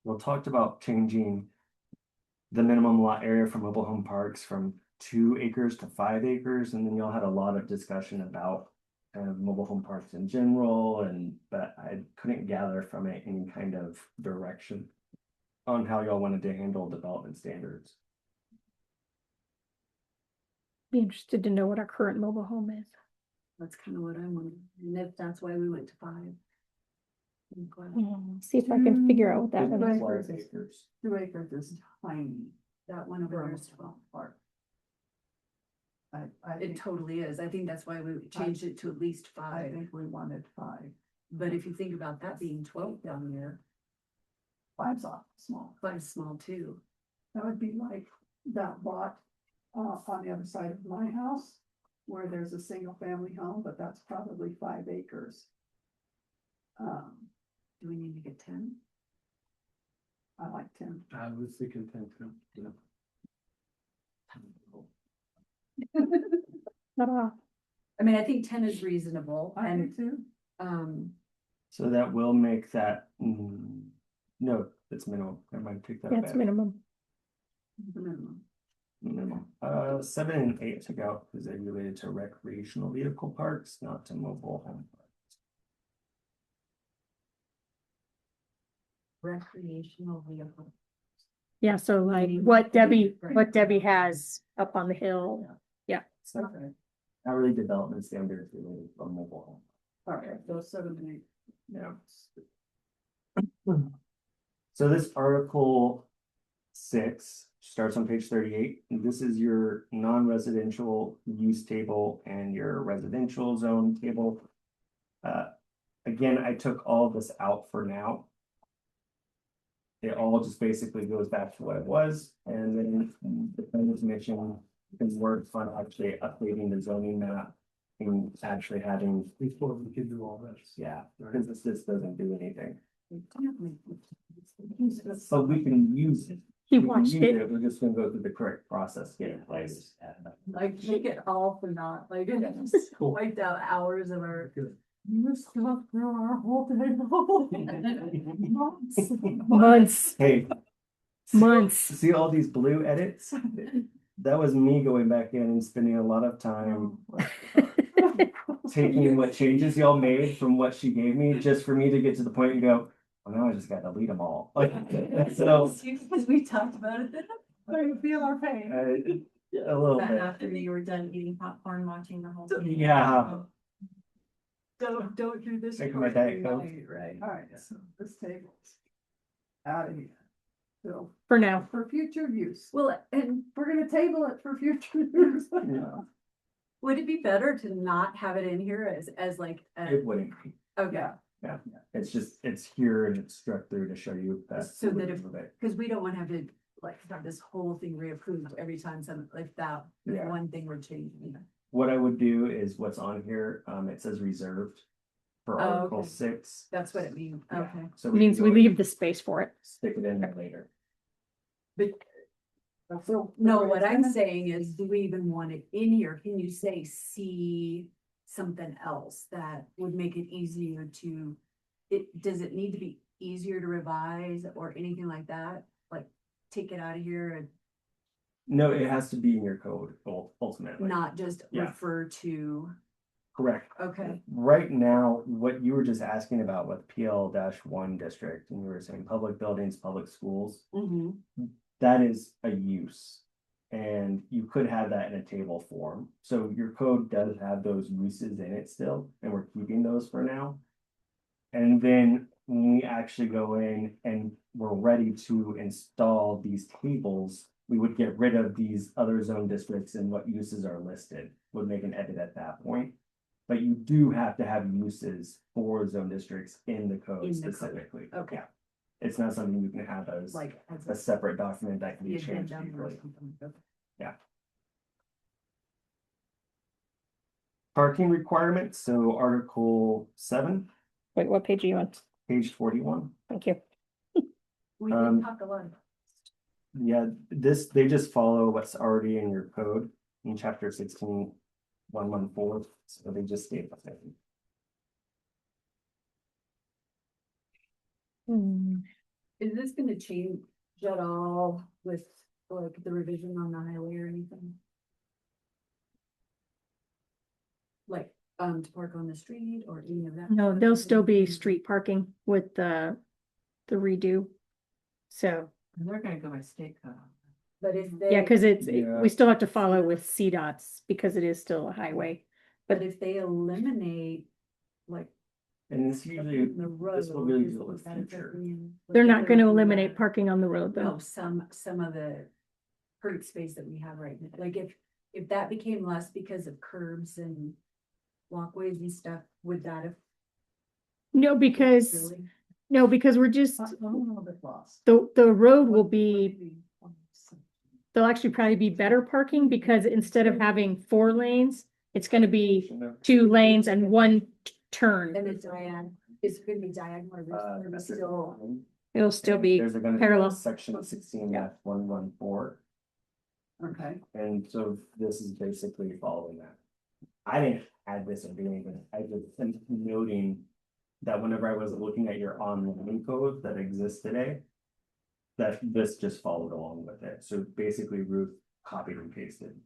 We talked about changing the minimum lot area for mobile home parks from 2 acres to 5 acres, and then y'all had a lot of discussion about mobile home parks in general, but I couldn't gather from it any kind of direction on how y'all wanted to handle development standards. Be interested to know what our current mobile home is. That's kind of what I'm wondering, and if that's why we went to 5. See if I can figure out what that It's one is. 12 acres. 2 acres is tiny. That one over there is Small park. I It think, totally is. I think that's why we changed it to at least I 5. think we wanted 5. But if you think about that being 12 down there, 5's off small. 5's small too. That would be like that lot on the other side of my house, where there's a single family home, but that's probably 5 acres. Do we need to get 10? I like 10. I was thinking 10 too. Yeah. Ta-da. I mean, I think 10 is reasonable I do and, too. So that will make that, no, it's minimum. I might take that That's back. minimum. The minimum. Minimum. 7 and 8 took out because they related to recreational vehicle parks, not to mobile home parks. recreational vehicle. Yeah, so like what Debbie has up on the hill. It's not, not really development standards related to mobile home. All right, those 7 and 8. Yeah. So this article 6 starts on page 38. And this is your non-residential use table and your residential zone table. Again, I took all of this out for now. It all just basically goes back to what it was, and then the planning commission Because we're on actually updating the zoning map and actually having, Before we could do all this. yeah, because this doesn't do anything. But So we can use it. He We can watched use it. We're just gonna go through the correct process, get it in place. Like, make it all for naught, like, it's wiped out hours of our. You slept through our whole day. Months, Hey. months. See all these blue edits? That was me going back in and spending a lot of time taking what changes y'all made from what she gave me, just for me to get to the point and go, well, now I just gotta delete them all. Like, so, Because we talked about it. I feel our pain. a little But bit. after you were done eating popcorn, watching the whole thing. Yeah. Don't do this. Taking my Diet Coke. Right. All right, so this table's out of here. So For now. for future use, Well, and we're gonna table it for future use. Yeah. would it be better to not have it in here as like, It wouldn't be. okay, Yeah. It's just, it's here and it's struck through to show you that. So that if- Move it. because we don't want to have to like have this whole thing reapproved every time some, like that, if Yeah. one thing were changing. What I would do is what's on here, it says reserved for Oh, Article okay. 6. That's what it means, Yeah. okay. So Means can we go leave the space for it. Stick it in there later. But So. no, what I'm saying is, do we even want it in here? Can you say see something else that would make it easier to? Does it need to be easier to revise or anything like that? Like, take it out of here and No, it has to be in your code ultimately. not just Yeah. refer to, Correct. okay, Right now, what you were just asking about with PL-1 district, and you were saying public buildings, public schools, mm-hmm, that is a use. And you could have that in a table form. So your code does have those uses in it still, and we're keeping those for now. And then when we actually go in and we're ready to install these tables, we would get rid of these other zone districts and what uses are listed, would make an edit at that point. But you do have to have uses for zone districts in the In code the code. specifically. Okay. Yeah. It's not something you can have as like. as a separate document that can the be changed addendum or easily. something. Okay. Parking requirements, so Article 7, Wait, what page are you on? page 41. Thank you. We Um, did talk a lot. Yeah, they just follow what's already in your code in chapter 16, 114, so they just stay the same. Is this gonna change at all with like the revision on the highway or anything? Like, to park on the street or any of that? No, there'll still be street parking with the redo. So, They're gonna go by state code. But if they. yeah, because Yeah. we still have to follow with CDOTs because it is still a highway. But if they eliminate, like. And this usually, the road, this will really is deal with that future. affecting- like, They're if not gonna there's eliminate more- parking on the road No, though. some of the curb space that we have right now, like if that became less because of curbs and walkways and stuff, would that have No, because, really? no, because we're just, I'm a little bit lost. the road will be, there'll actually probably be better parking because instead of having 4 lanes, it's gonna be 2 lanes and 1 turn. And it's diagonal, it's gonna be diagonal, or there's gonna be still, It'll still be There's gonna be parallel. a section 16-114, Okay, and so this is basically following that. I didn't add this or do anything, I just am noting that whenever I was looking at your online code that exists today, that this just followed along with it, so basically Ruth copied and pasted.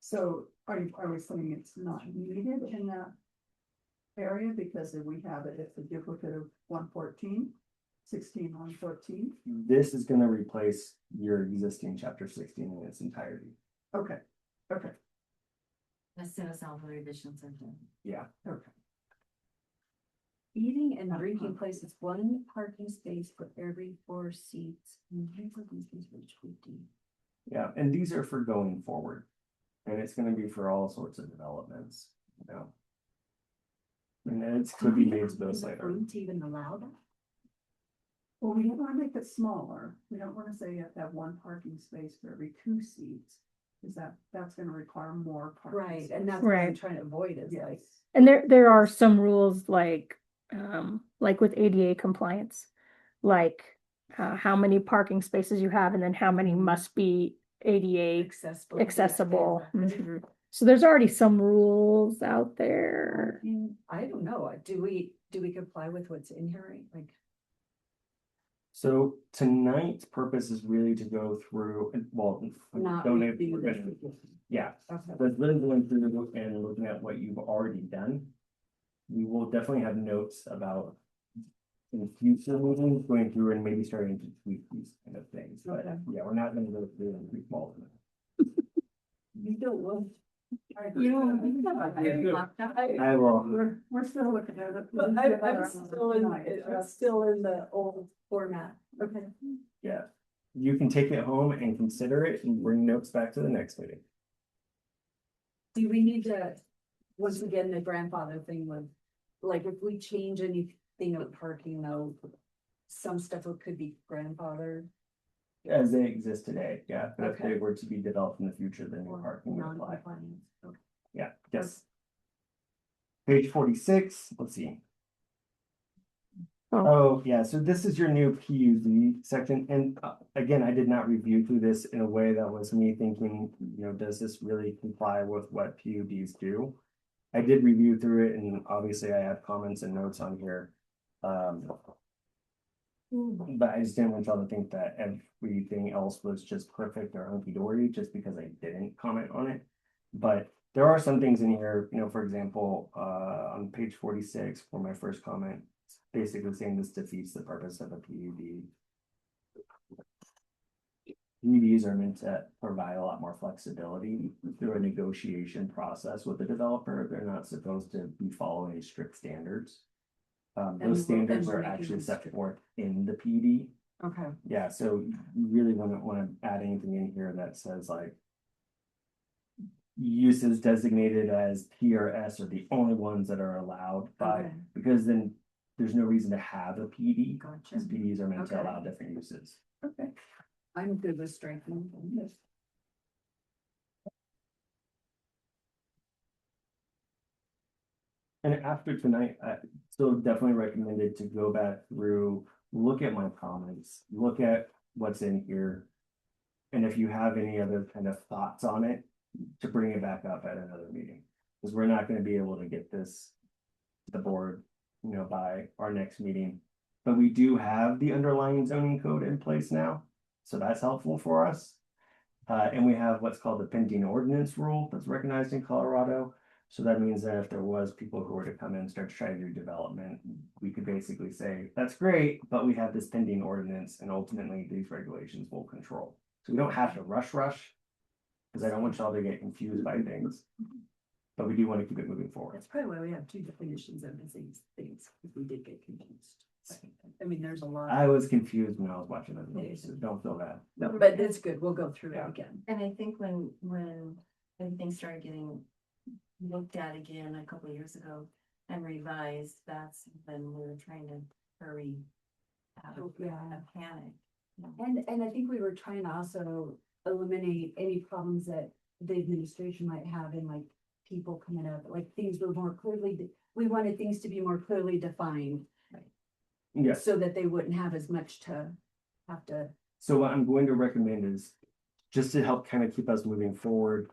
so are we saying it's not needed in that area because if we have it, it's a duplicate of 114, 16-114? This is gonna replace your existing chapter 16 in its entirety. Okay, okay, As soon as all the revisions are done. Yeah, okay. eating and drinking places, 1 parking space for every 4 seats. And 3 parking spaces for each 50. yeah, and these are for going forward. And it's gonna be for all sorts of developments, you know. And then it's could be made to those later. Room to even allow that? Well, we don't wanna make it smaller. We don't wanna say you have to have 1 parking space for every 2 seats. Is that's gonna require more parking. Right, and spaces. that's what I'm Right. trying to avoid is like. Yes. And there are some rules like with ADA compliance, like how many parking spaces you have and then how many must be ADA Accessible. accessible. Mhm. So there's already some rules out there. I don't know, do we comply with what's in here, right? Like, So tonight's purpose is really to go through, well, not donate. review this. Yeah, Okay. so it's really going through and looking at what you've already done. We will definitely have notes about in future meetings, going through and maybe starting to tweak these kind of things, but Okay. yeah, we're not gonna go through and tweak all of them. You don't want. I will, We're still looking at it. I'm still in the old format, okay. yeah, you can take it home and consider it and bring notes back to the next meeting. Do we need to, once again, the grandfather thing with, like, if we change anything of parking though, some stuff could be grandfathered. As they exist today, yeah, but if Okay. they were to be developed in the future, then your Or parking would apply. non-compliant. Okay. Yeah, yes. Page 46, let's see. Oh, yeah, so this is your new PUD section, and again, I did not review through this in a way that was me thinking, does this really comply with what PUDs do? I did review through it, and obviously I have comments and notes on here. But I just didn't want y'all to think that everything else was just perfect or hunky-dory, just because I didn't comment on it. But there are some things in here, for example, on page 46, for my first comment, it's basically saying this defeats the purpose of a PUD. PUDs are meant to provide a lot more flexibility through a negotiation process with the developer. They're not supposed to be following strict standards. Those standards we're are making actually them set strict. forth in the PD. Okay. Yeah, so you really wouldn't want to add anything in here that says like uses designated as P or S are the only ones that are allowed by, Okay. because then there's no reason to have a PD, Gotcha. because PDs are meant to Okay. allow different uses. Okay. I'm good with striking this. And after tonight, I still definitely recommended to go back through, look at my comments, look at what's in here. And if you have any other kind of thoughts on it, to bring it back up at another meeting. Because we're not gonna be able to get this to the board, by our next meeting. But we do have the underlying zoning code in place now, so that's helpful for us. And we have what's called the pending ordinance rule that's recognized in Colorado. So that means that if there was people who were to come in and start to try to do development, we could basically say, that's great, but we have this pending ordinance and ultimately these regulations will control. So we don't have to rush, because I don't want y'all to get confused by things. But we do want to keep it moving forward. That's probably why we have two definitions of missing things, if we did get confused. I mean, there's a lot. I was confused when I was watching the video, so don't feel bad. No, but it's good, we'll go through it again. And I think when things started getting looked at again a couple of years ago and revised, that's when we were trying to hurry out of Yeah. a panic. And I think we were trying to also eliminate any problems that the administration might have in like people coming up, like things were more clearly, we wanted things to be more clearly defined. Yes. So that they wouldn't have as much to have to. So what I'm going to recommend is, just to help kind of keep us moving forward,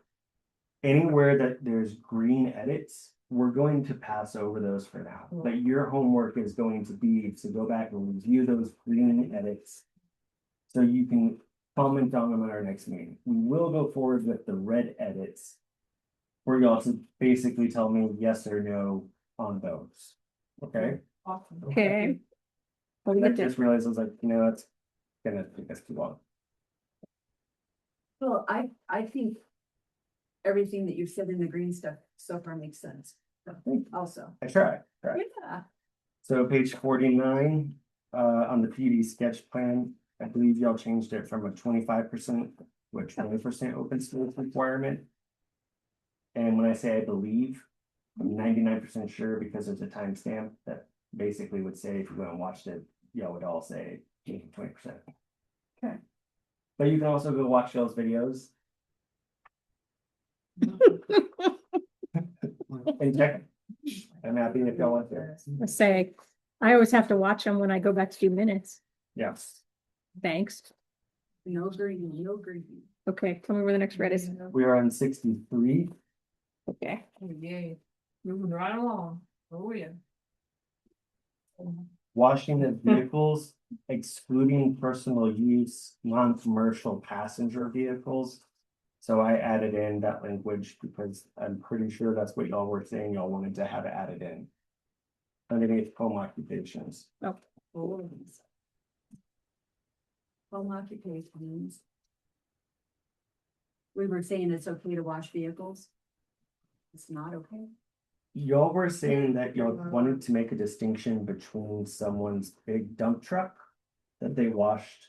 anywhere that there's green edits, we're going to pass over those for now. But your homework is going to be to go back and review those green edits. So you can comment on them at our next meeting. We will go forward with the red edits, where you also basically tell me yes or no on those. Okay? Okay. I just realized I was like, it's gonna take us too long. Well, I think everything that you've said in the green stuff so far makes sense. Also. I tried. Yeah. So page 49, on the PD sketch plan, I believe y'all changed it from a 25% to a 20% open space requirement. And when I say I believe, I'm 99% sure because there's a timestamp that basically would say, if you went and watched it, y'all would all say 20%. Okay. But you can also go watch y'all's videos. And check. I'm happy if y'all want to. I say, I always have to watch them when I go back to do minutes. Yeah. Thanks. No green, no green. Okay, tell me where the next red is. We are on 63. Okay. Oh, yay, moving right along, oh yeah. Washing of vehicles excluding personal use, non-commercial passenger vehicles. So I added in that language because I'm pretty sure that's what y'all were saying y'all wanted to have it added in. Underneath home occupations. Oh. Home occupations. We were saying it's okay to wash vehicles. It's not okay. Y'all were saying that y'all wanted to make a distinction between someone's big dump truck that they washed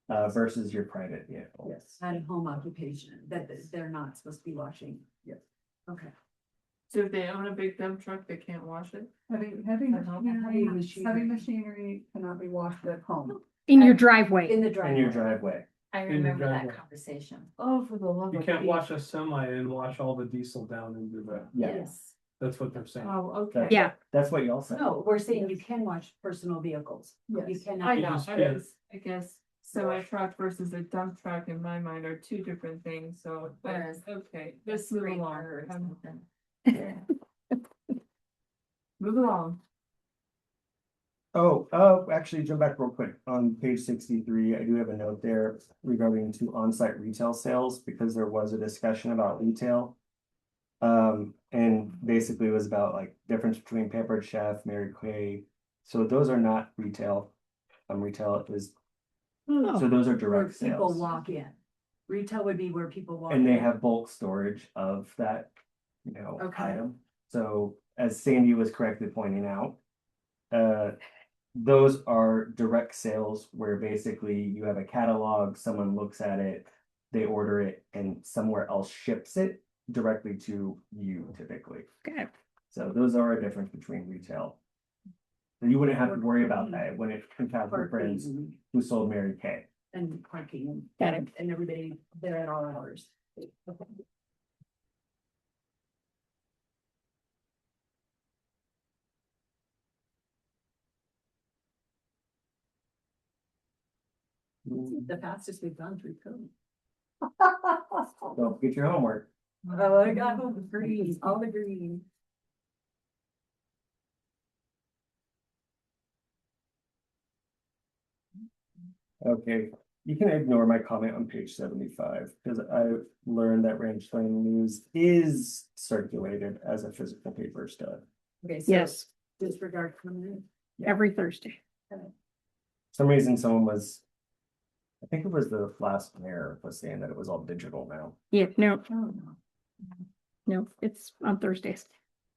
versus your private vehicle. Yes. At a home occupation, that they're not supposed to be washing. Yes. Okay. So if they own a big dump truck, they can't wash it? Having Machinery. machinery cannot be washed at home. In your driveway. In the In your driveway. driveway. I In the remember that driveway. conversation. Oh, for the love You of. can't Pete. wash a semi and wash all the diesel down into the, Yeah, Yes. that's what they're saying. Oh, okay. Yeah, that's what y'all said. No, we're saying you can wash personal vehicles. You Yes. cannot. I You know, just I can't. guess, semi truck versus a dump truck in my mind are two different things, so, but, Whereas okay, let's move Great along. or something. Move along. Actually, jump back real quick. On page 63, I do have a note there regarding to on-site retail sales because there was a discussion about retail. And basically it was about like difference between Pampered Chef, Mary Kay. So those are not retail. Retail is, so those are Where direct people sales. walk in. Retail would be where people walk. And they in. have bulk storage of that, Okay. item. So as Sandy was correctly pointing out, those are direct sales where basically you have a catalog, someone looks at it, they order it, and somewhere else ships it directly to you typically. okay. So those are a difference between retail. So you wouldn't have to worry about that when it comes out your friends Parking who sold Mary Kay. and parking. Got it. And everybody there at all hours. The fastest we've gone through code. Don't forget your homework. Oh, I got all the green, all the green. Okay, you can ignore my comment on page 75 because I learned that Ranch Lane News is circulated as a physical paper stuff. Okay, so Yes, disregard comment. every Thursday. Some reason someone was, I think it was the last mayor was saying that it was all digital now. Yeah, no, Oh, no. no, it's on Thursdays.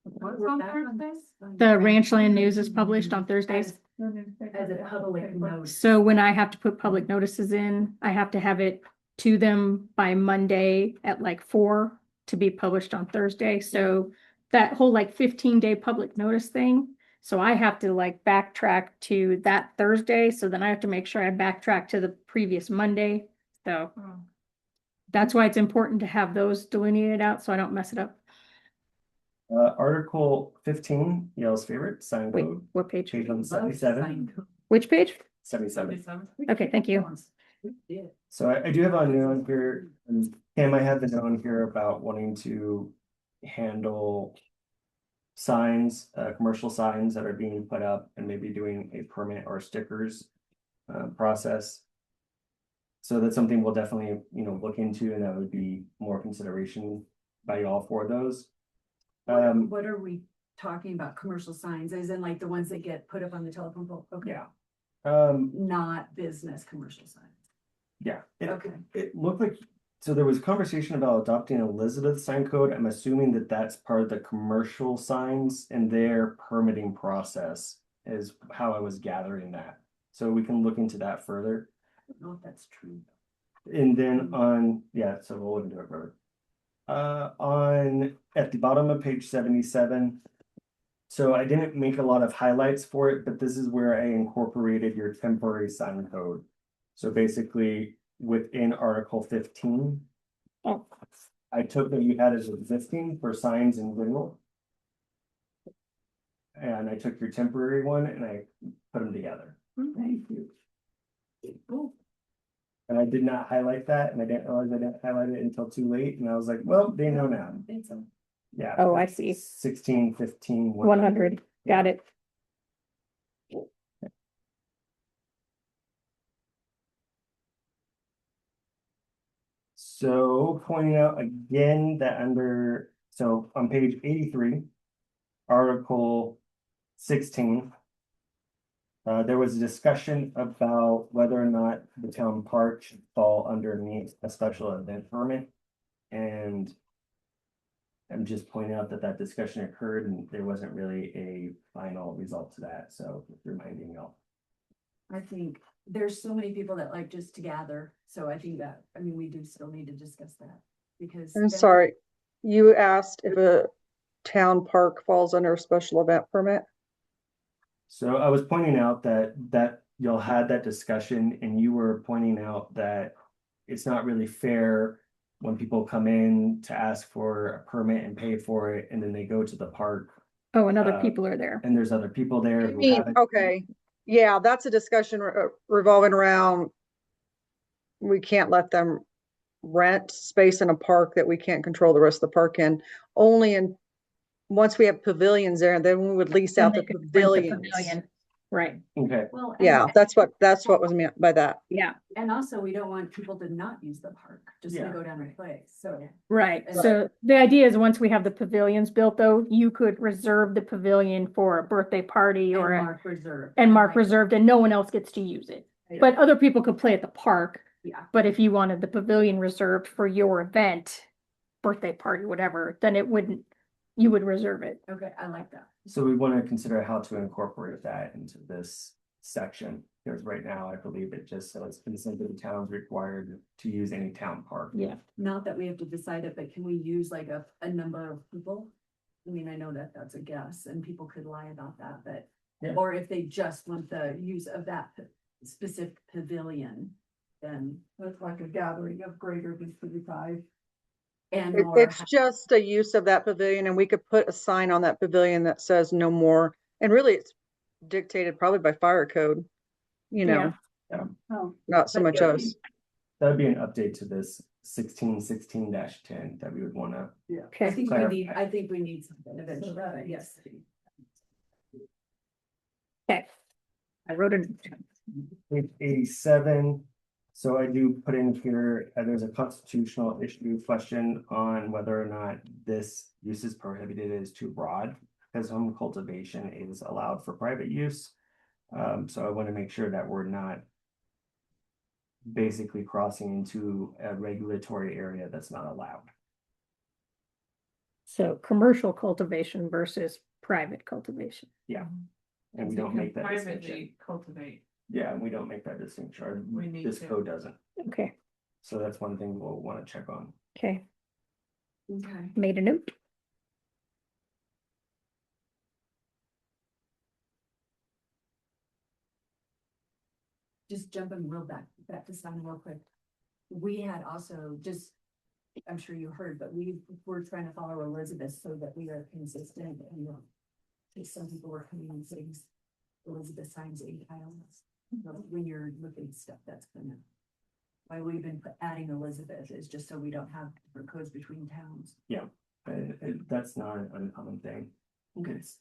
What's We're on back on Thursdays? The Ranchland News is published on Thursdays. As a public note. So when I have to put public notices in, I have to have it to them by Monday at like 4 to be published on Thursday. So that whole like 15-day public notice thing. So I have to like backtrack to that Thursday. So then I have to make sure I backtrack to the previous Monday. So Oh. that's why it's important to have those delineated out so I don't mess it up. Article 15, Yale's favorite, sign Wait, code, what page? page on Love 77, sign code. Which page? 77. 77? Okay, thank you. We did. So I do have a note on here, and Cam, I have the note on here about wanting to handle signs, commercial signs that are being put up and maybe doing a permit or stickers process. So that's something we'll definitely, look into, and that would be more consideration by y'all for those. What are we talking about? Commercial signs, as in like the ones that get put up on the telephone pole? Okay. Yeah. Not business commercial signs. Yeah, Okay. it looked like, so there was conversation about adopting Elizabeth sign code. I'm assuming that that's part of the commercial signs and their permitting process is how I was gathering that. So we can look into that further. I don't know if that's true. And then so we'll look into it further. At the bottom of page 77. So I didn't make a lot of highlights for it, but this is where I incorporated your temporary sign code. So basically within Article 15, Oh, I took what you had as existing for signs in general. And I took your temporary one and I put them together. Thank you. And I did not highlight that, and I didn't realize I didn't highlight it until too late, and I was like, well, they know now. Yeah. Oh, I see. 16, 15, 100, got it. So pointing out again that under, so on page 83, Article 16. There was a discussion about whether or not the town park should fall underneath a special event permit. And I'm just pointing out that that discussion occurred and there wasn't really a final result to that, so reminding y'all. I think there's so many people that like just to gather, so I think that, I mean, we do still need to discuss that. Because. I'm sorry, you asked if a town park falls under a special event permit? So I was pointing out that y'all had that discussion and you were pointing out that it's not really fair when people come in to ask for a permit and pay for it, and then they go to the park Oh, and other people are there. and there's other people there You who mean, haven't. okay, yeah, that's a discussion revolving around. We can't let them rent space in a park that we can't control the rest of the park in, only in. Once we have pavilions there, then we would lease Then out they the could rent pavilions. pavilion. Right, Okay, Well, Yeah, that's what was meant by that. yeah, and also we don't want people to not use the park, just to Yeah. go down and play, so. right. And- So the idea is once we have the pavilions built though, you could reserve the pavilion for a birthday party or And a, mark reserve. and mark Like, reserved and no one else gets to use it. Yeah. But other people could play at the park. Yeah. But if you wanted the pavilion reserved for your event, birthday party, whatever, then it wouldn't, you would reserve it. Okay, I like that. so we want to consider how to incorporate that into this section, because right now I believe it just says consent of the town's required to use any town park. Yeah. Not that we have to decide it, but can we use like a number of people? I mean, I know that that's a guess and people could lie about that, but, Yeah. or if they just want the use of that specific pavilion, then. That's like a gathering of greater than 35. And It- or It's just a use of that pavilion, and we could put a sign on that pavilion that says no more. And really, it's dictated probably by fire code, you know, Oh, not so much us. That would be an update to this 1616-10 that we would want to. I Okay, think we Clarify. need, I think we need something eventually, but yes. okay. I wrote it. Page 87, so I do put in here, there's a constitutional issue question on whether or not this use is prohibited is too broad, because home cultivation is allowed for private use. So I want to make sure that we're not basically crossing into a regulatory area that's not allowed. So commercial cultivation versus private cultivation. And we don't make that distinction. Privately cultivate. Yeah, and we don't make that distinction, or We need this to. code doesn't. Okay, So that's one thing we'll want to check on. okay, Okay. made a note. Just jumping back to something real quick. We had also just, I'm sure you heard, but we're trying to follow Elizabeth so that we are consistent and because some people were coming and saying Elizabeth signs 8 tiles. When you're looking at stuff, that's gonna. Why we've been adding Elizabeth is just so we don't have different codes between towns. That's not an uncommon thing. Okay. It's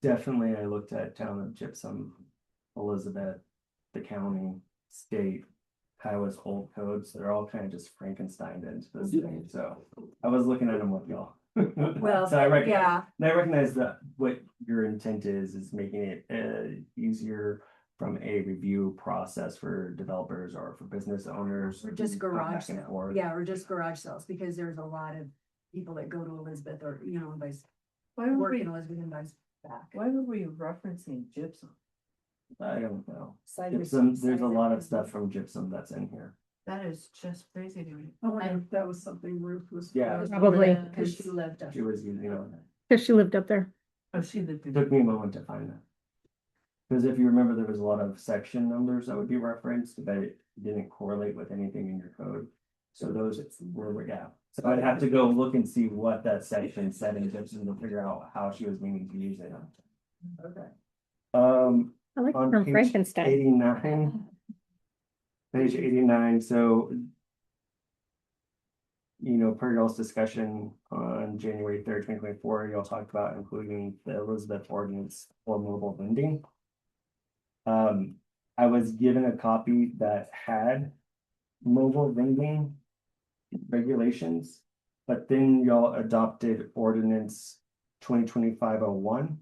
definitely, I looked at town of Gypsum, Elizabeth, the county, state, Kiowa's old codes, they're all kind of just Frankenstein into this thing, so I was looking at them with y'all. Well, So I recognize, yeah, I recognize that what your intent is making it easier from a review process for developers or for business owners. or just to come garage back and sales. forth. Yeah, or just garage sales, because there's a lot of people that go to Elizabeth or, and vice, Why were work we, in Elizabeth and vice back. why were we referencing gypsum? I don't know. Side Gypsum, there's a side lot of by stuff side. from gypsum that's in here. That is just crazy to me. I wonder if that was something Ruth was. Yeah. Probably. Cause she lived up. She was using it. Cause she lived up there. Oh, she lived It in. took me a moment to find that. Because if you remember, there was a lot of section numbers that would be referenced, but it didn't correlate with anything in your code. So those were, yeah, so I'd have to go look and see what that section said in Gibson to figure out how she was meaning to use it. Okay. I like On from page Frankenstein. 89. Page 89, so. Per y'all's discussion on January 3rd, 2024, y'all talked about including the Elizabeth ordinance for mobile vending. I was given a copy that had mobile vending regulations, but then y'all adopted ordinance 2025-01,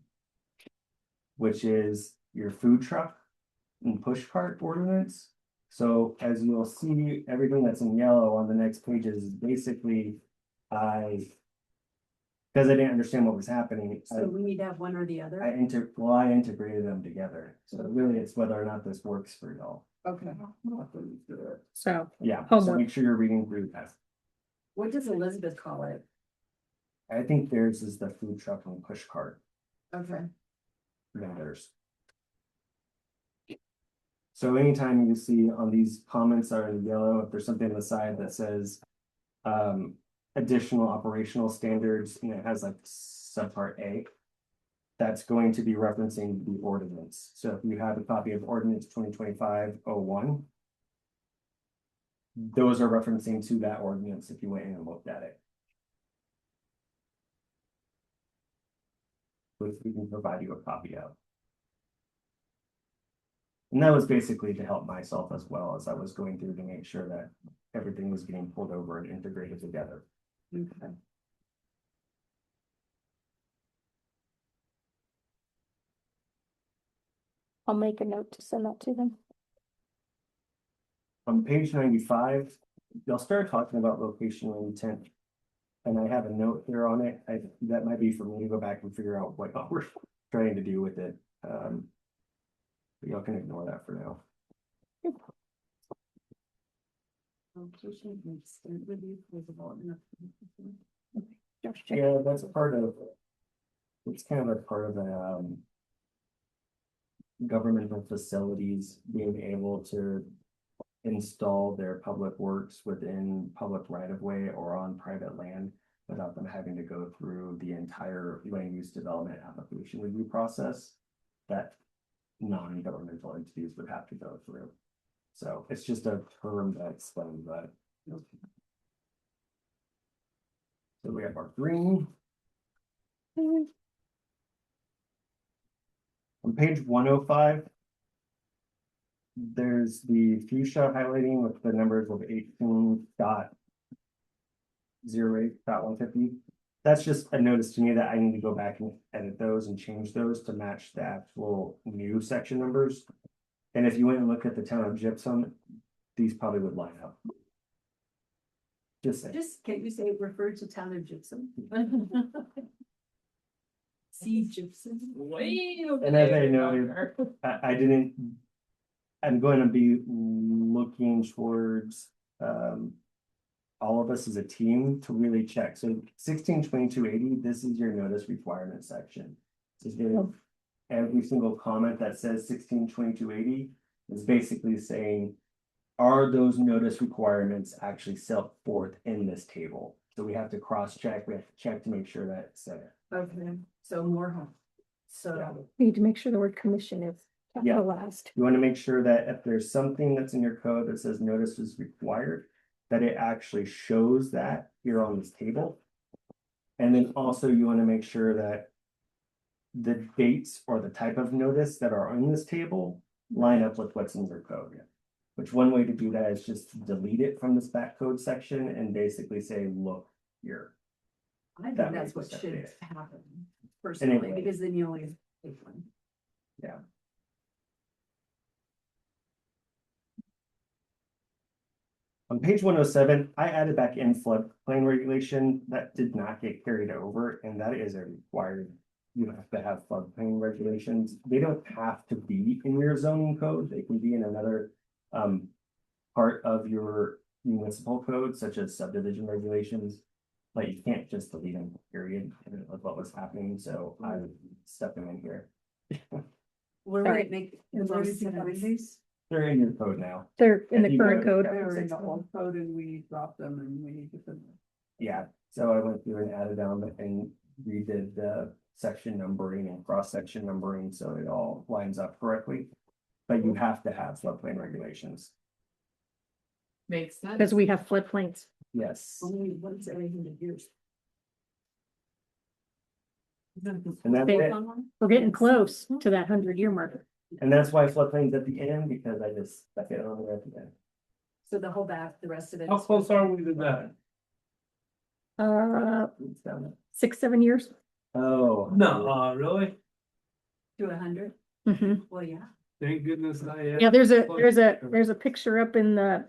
which is your food truck and push cart ordinance. So as you'll see, everything that's in yellow on the next pages is basically, because I didn't understand what was happening, So we need to have one or the other. I integrated them together. So really it's whether or not this works for y'all. Okay. So Yeah, so Homework. make sure you're reading through that. What does Elizabeth call it? I think theirs is the food truck and push cart Okay. vendors. So anytime you see on these comments are in yellow, if there's something on the side that says additional operational standards and it has like subpart A, that's going to be referencing the ordinance. So if you have a copy of ordinance 2025-01, those are referencing to that ordinance if you went in and looked at it. Which we can provide you a copy of. And that was basically to help myself as well as I was going through to make sure that everything was getting pulled over and integrated together. Okay. I'll make a note to send that to them. On page 95, y'all started talking about locational intent. And I have a note here on it. That might be for me to go back and figure out what we're trying to do with it. But y'all can ignore that for now. Location and extent review for development of. Josh, check. Yeah, that's a part of, it's kind of a part of the governmental facilities being able to install their public works within public right of way or on private land without them having to go through the entire land use development application review process that non-governmental entities would have to go through. So it's just a term that explains that. So we have our green. On page 105, there's the fuchsia highlighting with the numbers of 18.08.150. That's just a notice to me that I need to go back and edit those and change those to match the actual new section numbers. And if you went and looked at the town of Gypsum, these probably would line up. Just saying. Just, can't you say refer to town of Gypsum? See Gypsum. And as I noted, I'm going to be looking towards all of us as a team to really check. So 162280, this is your notice requirement section. This is every single comment that says 162280 is basically saying, are those notice requirements actually set forth in this table? So we have to cross-check, we have to check to make sure that it's there. Okay, so more home. So, We need to make sure the word commission is Yeah. capitalized. You want to make sure that if there's something that's in your code that says notice is required, that it actually shows that here on this table. And then also you want to make sure that the dates or the type of notice that are on this table line up with what's in your code. Which one way to do that is just to delete it from this back code section and basically say, look here. I That think that's makes what sense. should happen personally, Anyway. because then you only take one. Yeah. On page 107, I added back in floodplain regulation that did not get carried over, and that is a required. You have to have floodplain regulations. They don't have to be in your zoning code. They can be in another part of your municipal code, such as subdivision regulations. But you can't just delete them, period, of what was happening. So I stuck them in here. Where would it make the And where most did you find sense? these? They're in your code now. They're in And the you current go- code. They're in the old code and we dropped them and we need to put them. Yeah, so I went through and added them and redid the section numbering and cross-section numbering, so it all lines up correctly. But you have to have floodplain regulations, Makes sense. Because we have floodplains. yes. Only once every 100 years. And that's Big it. We're getting close to that 100-year mark. And that's why floodplain's at the end, because I just stuck it on there at the end. So the whole back, the rest of it. How is- close are we to that? It's down there. 6-7 years. Oh. No, really? To 100? hmm Well, yeah. Thank goodness not yet. Yeah, there's a picture up in the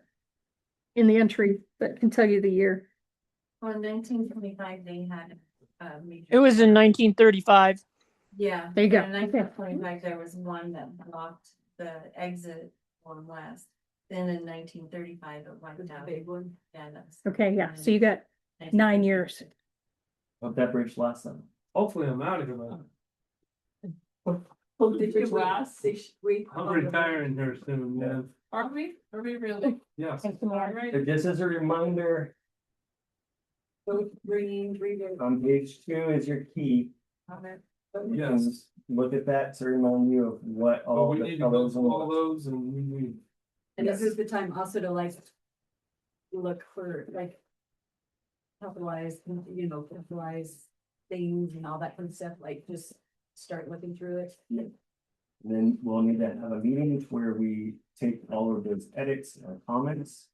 entry that can tell you the year. Well, in 1925, they had, major. It was in 1935. Yeah. There you go. In 1925, there was one that blocked the exit on west. Then in 1935, it wiped The out. big one. Yeah, that's. Okay, yeah, so you got 9 years. Hope that bridge lasts them. Hopefully I'm out of here, man. Did you last? I'm retiring here soon, man. Are we really? Yes. Alright. So just as a reminder, Green, reader. on page 2 is your key. Yes. Look at that to remind you of what But all we the need to go colors through all and. those and we need. And this is the time also to like. Look for like. Capitalize, capitalize things and all that kind of stuff, like just start looking through it. And then we'll need to have a meeting where we take all of those edits and comments.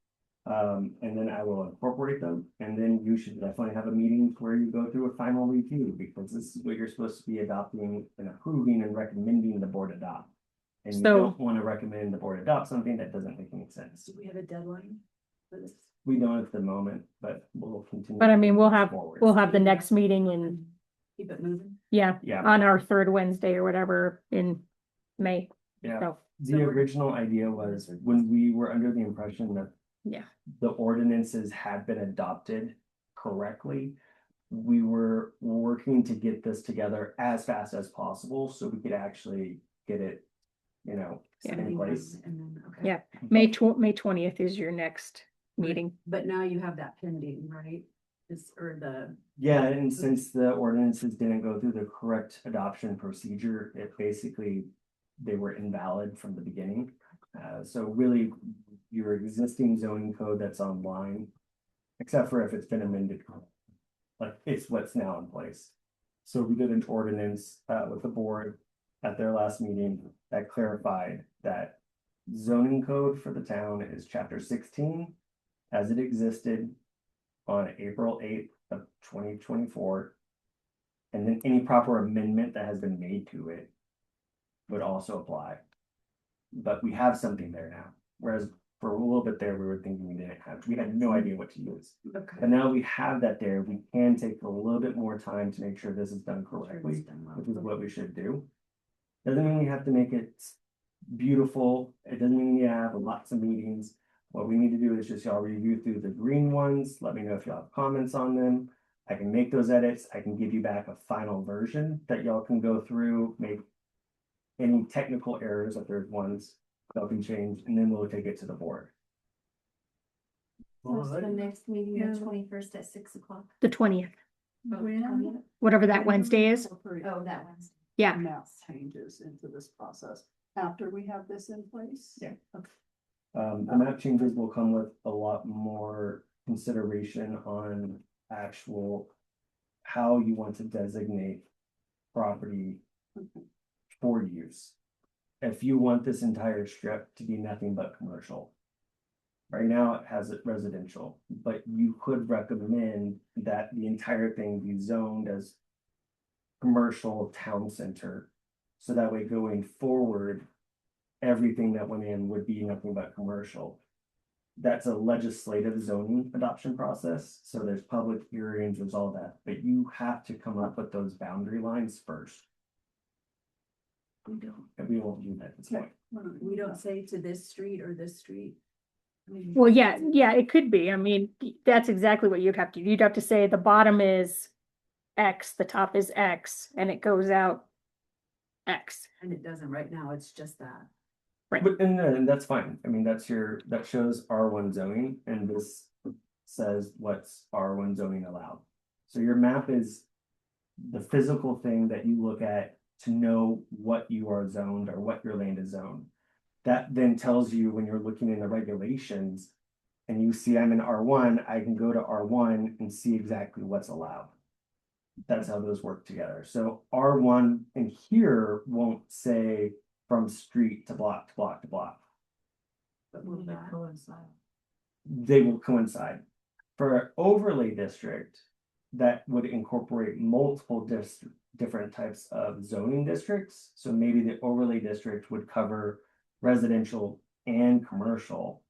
And then I will incorporate them, and then you should definitely have a meeting where you go through a final review, because this is what you're supposed to be adopting and approving and recommending the board adopt. And you So- don't want to recommend the board adopt something that doesn't make any sense. Do we have a deadline for this? We don't at the moment, but we'll continue. But I mean, we'll have forward. the next meeting in, Keep it moving. yeah, Yeah, on our 3rd Wednesday or whatever in May. yeah. So, The original idea was when we were under the impression that yeah, the ordinances had been adopted correctly. We were working to get this together as fast as possible so we could actually get it, Yeah. in place. And then, okay. Yeah. May 20th is your next meeting. But now you have that pending, right? Or the, Yeah, and since the ordinances didn't go through the correct adoption procedure, it basically, they were invalid from the beginning. So really, your existing zoning code that's online, except for if it's been amended, like it's what's now in place. So we did an ordinance with the board at their last meeting that clarified that zoning code for the town is chapter 16 as it existed on April 8th of 2024. And then any proper amendment that has been made to it would also apply. But we have something there now, whereas for a little bit there, we were thinking we had no idea what to use. okay. But now we have that there, we can take a little bit more time to make sure this is done correctly, which is what we should do. Doesn't mean we have to make it beautiful, it doesn't mean you have lots of meetings. What we need to do is just y'all review through the green ones, let me know if y'all have comments on them. I can make those edits, I can give you back a final version that y'all can go through, make any technical errors, if there's ones, y'all can change, and then we'll take it to the board. So it's the Alright. next meeting, Yeah. the 21st at 6 o'clock. The 20th, When? whatever that Wednesday is. Oh, that one's. Yeah. Announce changes into this process after we have this in place? Yeah. Okay. The map changes will come with a lot more consideration on actual how you want to designate property for use. If you want this entire strip to be nothing but commercial. Right now it has it residential, but you could recommend that the entire thing be zoned as commercial town center. So that way going forward, everything that went in would be nothing but commercial. That's a legislative zoning adoption process, so there's public hearings, there's all that, but you have to come up with those boundary lines first. We don't, And we won't do that at this point. we don't say to this street or this street. I mean, Well, yeah, it could be. I mean, that's exactly what you'd have to, you'd have to say the bottom is X, the top is X, and it goes out X. And it doesn't right now, it's just that. Right. But, and that's fine. I mean, that shows R1 zoning, and this says what's R1 zoning allowed. So your map is the physical thing that you look at to know what you are zoned or what your land is zoned. That then tells you when you're looking in the regulations and you see I'm in R1, I can go to R1 and see exactly what's allowed. That's how those work together. So R1 in here won't say from street to block to block to block. But will they coincide? They will coincide. For an overlay district, that would incorporate multiple different types of zoning districts. So maybe the overlay district would cover residential and commercial,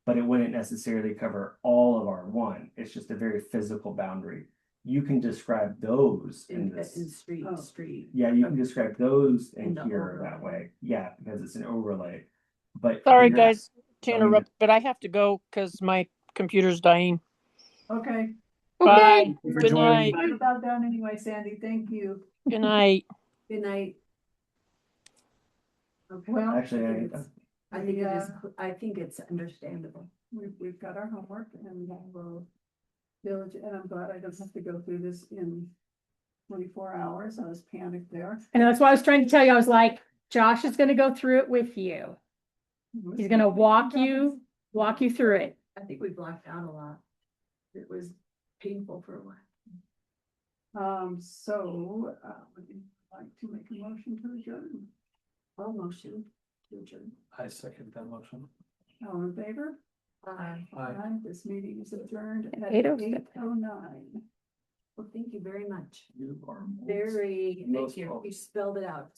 but it wouldn't necessarily cover all of R1. It's just a very physical boundary. You can describe those in this. street, Oh. street. Yeah, you can describe those In in the here that overlay. way. Yeah, because it's an overlay. But Sorry, here- guys, to Zoning interrupt, but I have to go because my computer's dying. Okay. Okay, Bye. for Good joining. night. We're about done anyway, Sandy, thank you. Good night. Good night. Okay. Well, Actually, I think it is, Yeah. I think it's understandable. we've got our homework and we'll diligent, and I'm glad I don't have to go through this in 24 hours. I was panicked there. and that's why I was trying to tell you, I was like, Josh is gonna go through it with you. He's gonna walk you through it. I think we blacked out a lot. It was painful for a while. Would you like to make a motion to adjourn? All motion to adjourn. I second that motion. All in favor? Aye. Aye. This meeting is adjourned at 8:06. 8:09. Well, thank you very much. You are Very, Most thank you. welcome. You spelled it out.